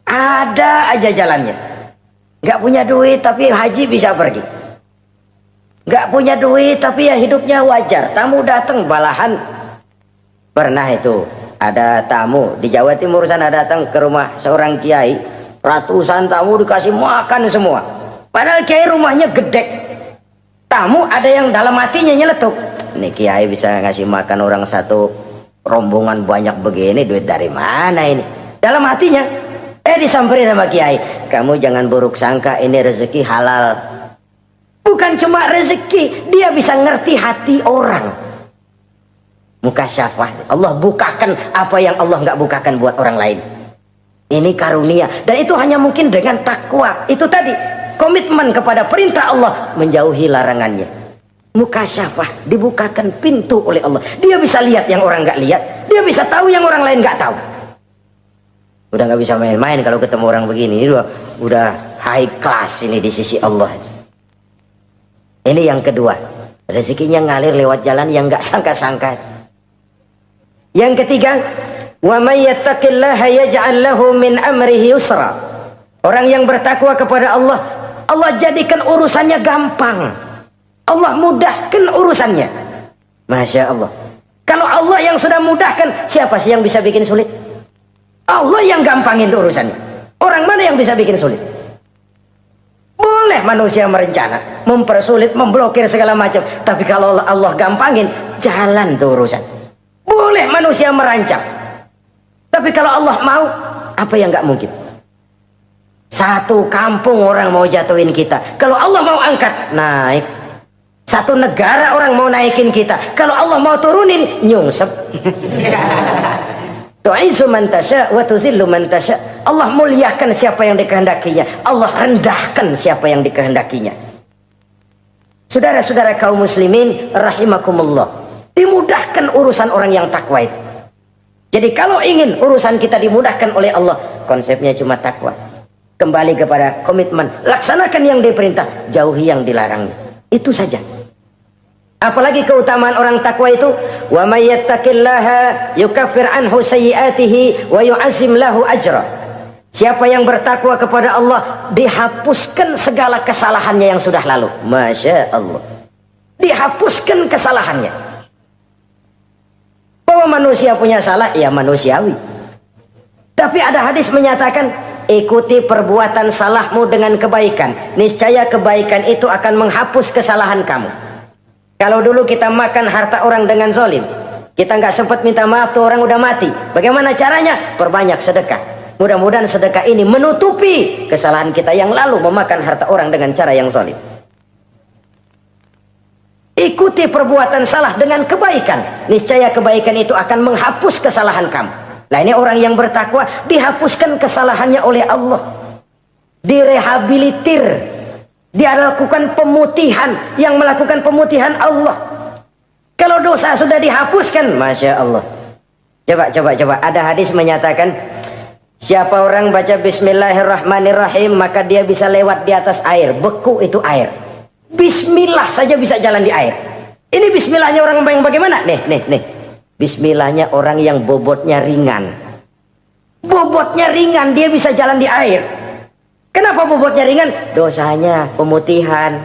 Ada aja jalannya. Nggak punya duit tapi haji bisa pergi. Nggak punya duit tapi ya hidupnya wajar. Tamu datang balahan. Pernah itu ada tamu di Jawa Timur sana datang ke rumah seorang kiai, ratusan tamu dikasih makan semua. Padahal kiai rumahnya gede. Tamu ada yang dalam hatinya nyeletuk, ini kiai bisa ngasih makan orang satu rombongan banyak begini, duit dari mana ini? Dalam hatinya, disamperin sama kiai, kamu jangan buruk sangka, ini rezeki halal. Bukan cuma rezeki, dia bisa ngerti hati orang. Mukasyafah, Allah bukakan apa yang Allah nggak bukakan buat orang lain. Ini karunia, dan itu hanya mungkin dengan takwa. Itu tadi, komitmen kepada perintah Allah, menjauhi larangannya. Mukasyafah, dibukakan pintu oleh Allah. Dia bisa lihat yang orang nggak lihat, dia bisa tahu yang orang lain nggak tahu. Udah nggak bisa main-main kalau ketemu orang begini. Ini udah high class ini di sisi Allah. Ini yang kedua, rezekinya ngalir lewat jalan yang nggak sangka-sangka. Yang ketiga, wa may yattaqillaha yaj'al lahu min amrihi yusra, orang yang bertakwa kepada Allah, Allah jadikan urusannya gampang. Allah mudahkan urusannya. Masya Allah. Kalau Allah yang sudah mudahkan, siapa sih yang bisa bikin sulit? Allah yang gampangin urusannya. Orang mana yang bisa bikin sulit? Boleh manusia merencana, mempersulit, memblokir segala macam. Tapi kalau Allah gampangin, jalan tuh urusan. Boleh manusia merancang. Tapi kalau Allah mau, apa yang nggak mungkin? Satu kampung orang mau jatuhin kita, kalau Allah mau angkat, naik. Satu negara orang mau naikin kita, kalau Allah mau turunin, nyungsep. Tu'izzu man tasya wa tuzillu man tasya. Allah muliakan siapa yang dikehendakinya, Allah rendahkan siapa yang dikehendakinya. Saudara-saudara kaum muslimin rahimakumullah, dimudahkan urusan orang yang takwa itu. Jadi kalau ingin urusan kita dimudahkan oleh Allah, konsepnya cuma takwa. Kembali kepada komitmen, laksanakan yang diperintah, jauhi yang dilarang. Itu saja. Apalagi keutamaan orang takwa itu, wa may yattaqillaha yukaffir anhu sayyi'atihi wa yu'azzim lahu ajra. Siapa yang bertakwa kepada Allah, dihapuskan segala kesalahannya yang sudah lalu. Masya Allah, dihapuskan kesalahannya. Bahwa manusia punya salah, ya manusiawi. Tapi ada hadis menyatakan, ikuti perbuatan salahmu dengan kebaikan, niscaya kebaikan itu akan menghapus kesalahan kamu. Kalau dulu kita makan harta orang dengan zalim, kita nggak sempat minta maaf, tuh orang udah mati. Bagaimana caranya? Perbanyak sedekah. Mudah-mudahan sedekah ini menutupi kesalahan kita yang lalu memakan harta orang dengan cara yang zalim. Ikuti perbuatan salah dengan kebaikan, niscaya kebaikan itu akan menghapus kesalahan kamu. Nah, ini orang yang bertakwa, dihapuskan kesalahannya oleh Allah, direhabilitir. Dia lakukan pemutihan, yang melakukan pemutihan Allah. Kalau dosa sudah dihapuskan, Masya Allah. Coba. Ada hadis menyatakan, siapa orang baca Bismillahirrahmanirrahim, maka dia bisa lewat di atas air. Beku itu air. Bismillah saja bisa jalan di air. Ini bismillahnya orang yang bagaimana? Nih. Bismillahnya orang yang bobotnya ringan. Bobotnya ringan, dia bisa jalan di air. Kenapa bobotnya ringan? Dosanya pemutihan.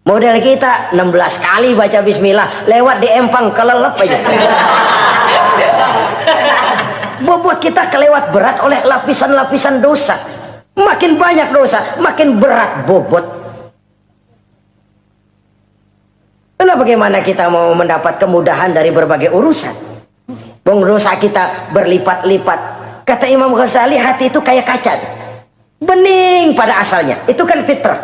Model kita 16 kali baca bismillah, lewat di empang kelelep aja. Bobot kita kelewat berat oleh lapisan-lapisan dosa. Makin banyak dosa, makin berat bobot. Lalu bagaimana kita mau mendapat kemudahan dari berbagai urusan? Bong, dosa kita berlipat-lipat. Kata Imam Ghazali, hati itu kayak kaca, bening pada asalnya. Itu kan fitrah.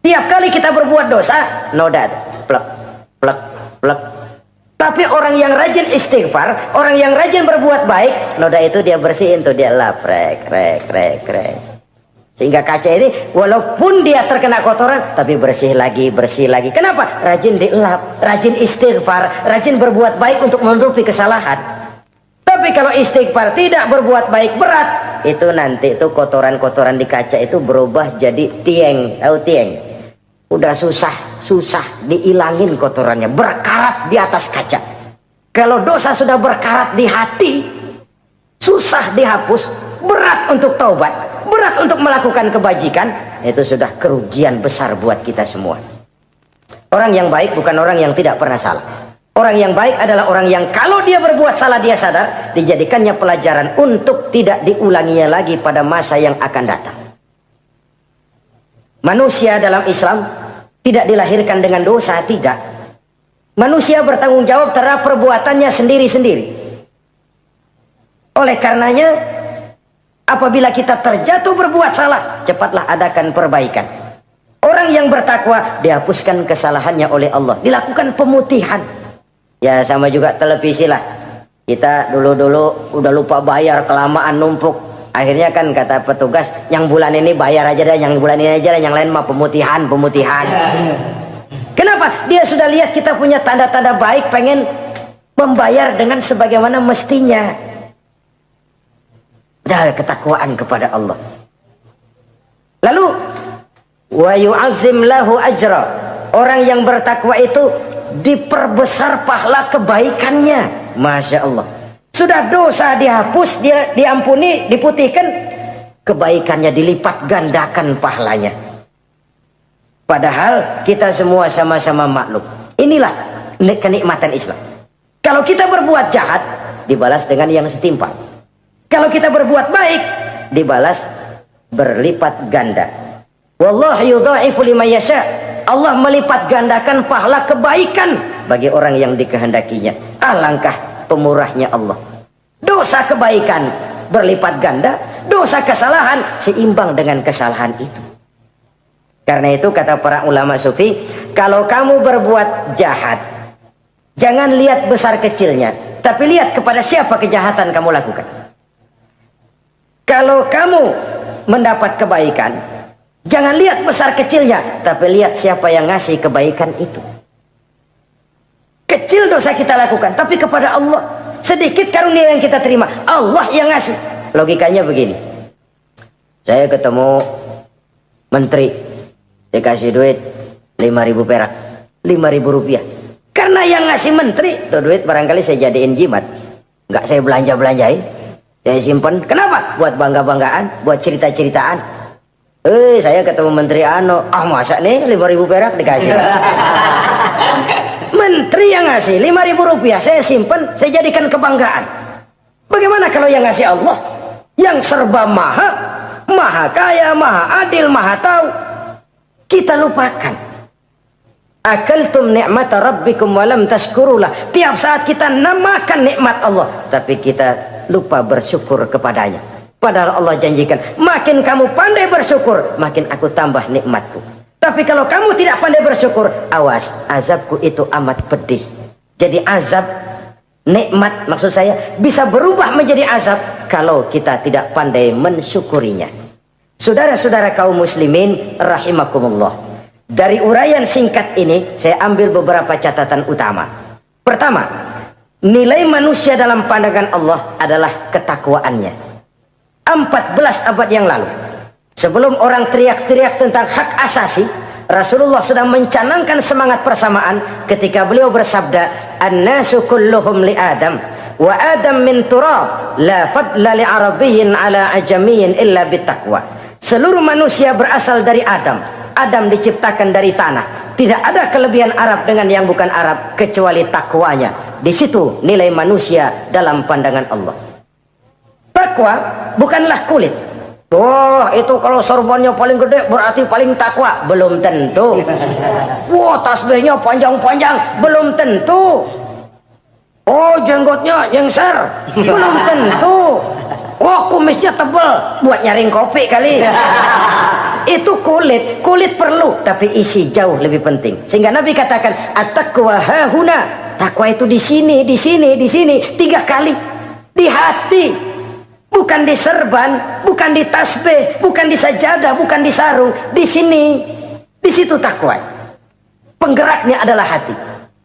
Tiap kali kita berbuat dosa, noda, plek. Tapi orang yang rajin istighfar, orang yang rajin berbuat baik, noda itu dia bersihin tuh, dia lap, rek. Sehingga kaca ini walaupun dia terkena kotoran, tapi bersih lagi. Kenapa? Rajin dilap, rajin istighfar, rajin berbuat baik untuk menutupi kesalahan. Tapi kalau istighfar tidak berbuat baik, berat, itu nanti itu kotoran-kotoran di kaca itu berubah jadi tieng. Tahu tieng? Udah susah diilangin kotorannya, berkarat di atas kaca. Kalau dosa sudah berkarat di hati, susah dihapus, berat untuk taubat, berat untuk melakukan kebajikan, itu sudah kerugian besar buat kita semua. Orang yang baik bukan orang yang tidak pernah salah. Orang yang baik adalah orang yang kalau dia berbuat salah, dia sadar, dijadikannya pelajaran untuk tidak diulanginya lagi pada masa yang akan datang. Manusia dalam Islam tidak dilahirkan dengan dosa, tidak. Manusia bertanggung jawab terhadap perbuatannya sendiri-sendiri. Oleh karenanya, apabila kita terjatuh berbuat salah, cepatlah adakan perbaikan. Orang yang bertakwa, dihapuskan kesalahannya oleh Allah, dilakukan pemutihan. Ya sama juga televisi lah. Kita dulu udah lupa bayar, kelamaan numpuk. Akhirnya kan kata petugas, yang bulan ini bayar aja dah, yang bulan ini aja dah, yang lain mah pemutihan. Kenapa? Dia sudah lihat kita punya tanda-tanda baik, pengen membayar dengan sebagaimana mestinya. Dari ketakwaan kepada Allah. Lalu wa yu'azzim lahu ajra. Orang yang bertakwa itu diperbesar pahala kebaikannya. Masya Allah. Sudah dosa dihapus, dia diampuni, diputihkan, kebaikannya dilipat gandakan pahalanya. Padahal kita semua sama-sama maklum. Inilah kenikmatan Islam. Kalau kita berbuat jahat, dibalas dengan yang setimpal. Kalau kita berbuat baik, dibalas berlipat ganda. Wallahu yudha'ifu liman yasha. Allah melipat gandakan pahala kebaikan bagi orang yang dikehendakinya. Alangkah pemurahnya Allah. Dosa kebaikan berlipat ganda, dosa kesalahan seimbang dengan kesalahan itu. Karena itu kata para ulama sufi, kalau kamu berbuat jahat, jangan lihat besar kecilnya, tapi lihat kepada siapa kejahatan kamu lakukan. Kalau kamu mendapat kebaikan, jangan lihat besar kecilnya, tapi lihat siapa yang ngasih kebaikan itu. Kecil dosa kita lakukan, tapi kepada Allah. Sedikit karunia yang kita terima, Allah yang ngasih. Logikanya begini. Saya ketemu menteri, dikasih duit 5.000 perak. Rp5.000. Karena yang ngasih menteri tuh duit barangkali saya jadiin jimat, nggak saya belanjain, saya simpen. Kenapa? Buat bangga-banggaan, buat cerita-ceritaan. Saya ketemu menteri masa nih 5.000 perak dikasih. Menteri yang ngasih Rp5.000, saya simpen, saya jadikan kebanggaan. Bagaimana kalau yang ngasih Allah, yang serba maha kaya, maha adil, maha tahu, kita lupakan. Akaltum ni'mata rabbikum walam tashkurulah. Tiap saat kita namakan nikmat Allah, tapi kita lupa bersyukur kepadanya. Padahal Allah janjikan, makin kamu pandai bersyukur, makin aku tambah nikmatku. Tapi kalau kamu tidak pandai bersyukur, awas, azabku itu amat pedih. Jadi azab, nikmat maksud saya, bisa berubah menjadi azab kalau kita tidak pandai mensyukurinya. Saudara-saudara kaum muslimin rahimakumullah, dari uraian singkat ini saya ambil beberapa catatan utama. Pertama, nilai manusia dalam pandangan Allah adalah ketakwaannya. 14 abad yang lalu, sebelum orang teriak-teriak tentang hak asasi, Rasulullah sudah mencanangkan semangat persamaan ketika beliau bersabda, "An-nasu kulluhum li Adam, wa Adam min turab, la fadla li arabiyyin ala ajamiyyin illa bittaqwa." Seluruh manusia berasal dari Adam. Adam diciptakan dari tanah. Tidak ada kelebihan Arab dengan yang bukan Arab kecuali takwanya. Di situ nilai manusia dalam pandangan Allah. Takwa bukanlah kulit. Itu kalau sorbannya paling gede berarti paling takwa. Belum tentu. Tasbihnya panjang-panjang. Belum tentu. Jenggotnya jengser. Belum tentu. Kumisnya tebal buat nyaring kopi kali. Itu kulit perlu, tapi isi jauh lebih penting. Sehingga Nabi katakan, at-taqwa hahuna. Takwa itu di sini, 3 kali. Di hati, bukan di serban, bukan di tasbih, bukan di sajadah, bukan di sarung. Di sini, di situ takwa. Penggeraknya adalah hati.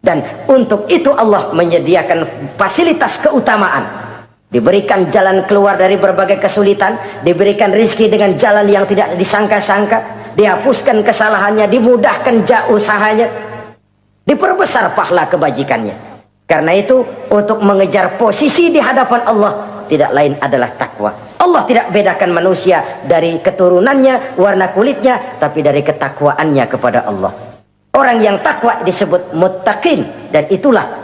Dan untuk itu Allah menyediakan fasilitas keutamaan. Diberikan jalan keluar dari berbagai kesulitan, diberikan rizki dengan jalan yang tidak disangka-sangka, dihapuskan kesalahannya, dimudahkan usahanya, diperbesar pahala kebajikannya. Karena itu, untuk mengejar posisi di hadapan Allah, tidak lain adalah takwa. Allah tidak bedakan manusia dari keturunannya, warna kulitnya, tapi dari ketakwaannya kepada Allah. Orang yang takwa disebut muttaqin, dan itulah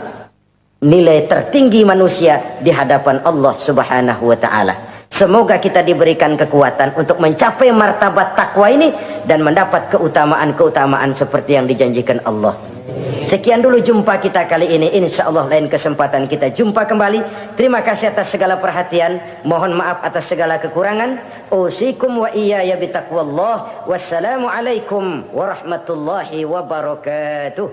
nilai tertinggi manusia di hadapan Allah Subhanahu wa ta'ala. Semoga kita diberikan kekuatan untuk mencapai martabat takwa ini dan mendapat keutamaan-keutamaan seperti yang dijanjikan Allah. Sekian dulu jumpa kita kali ini. Insya Allah lain kesempatan kita jumpa kembali. Terima kasih atas segala perhatian. Mohon maaf atas segala kekurangan. Usikum wa iyaya bitaqwallah. Wassalamualaikum warahmatullahi wabarakatuh.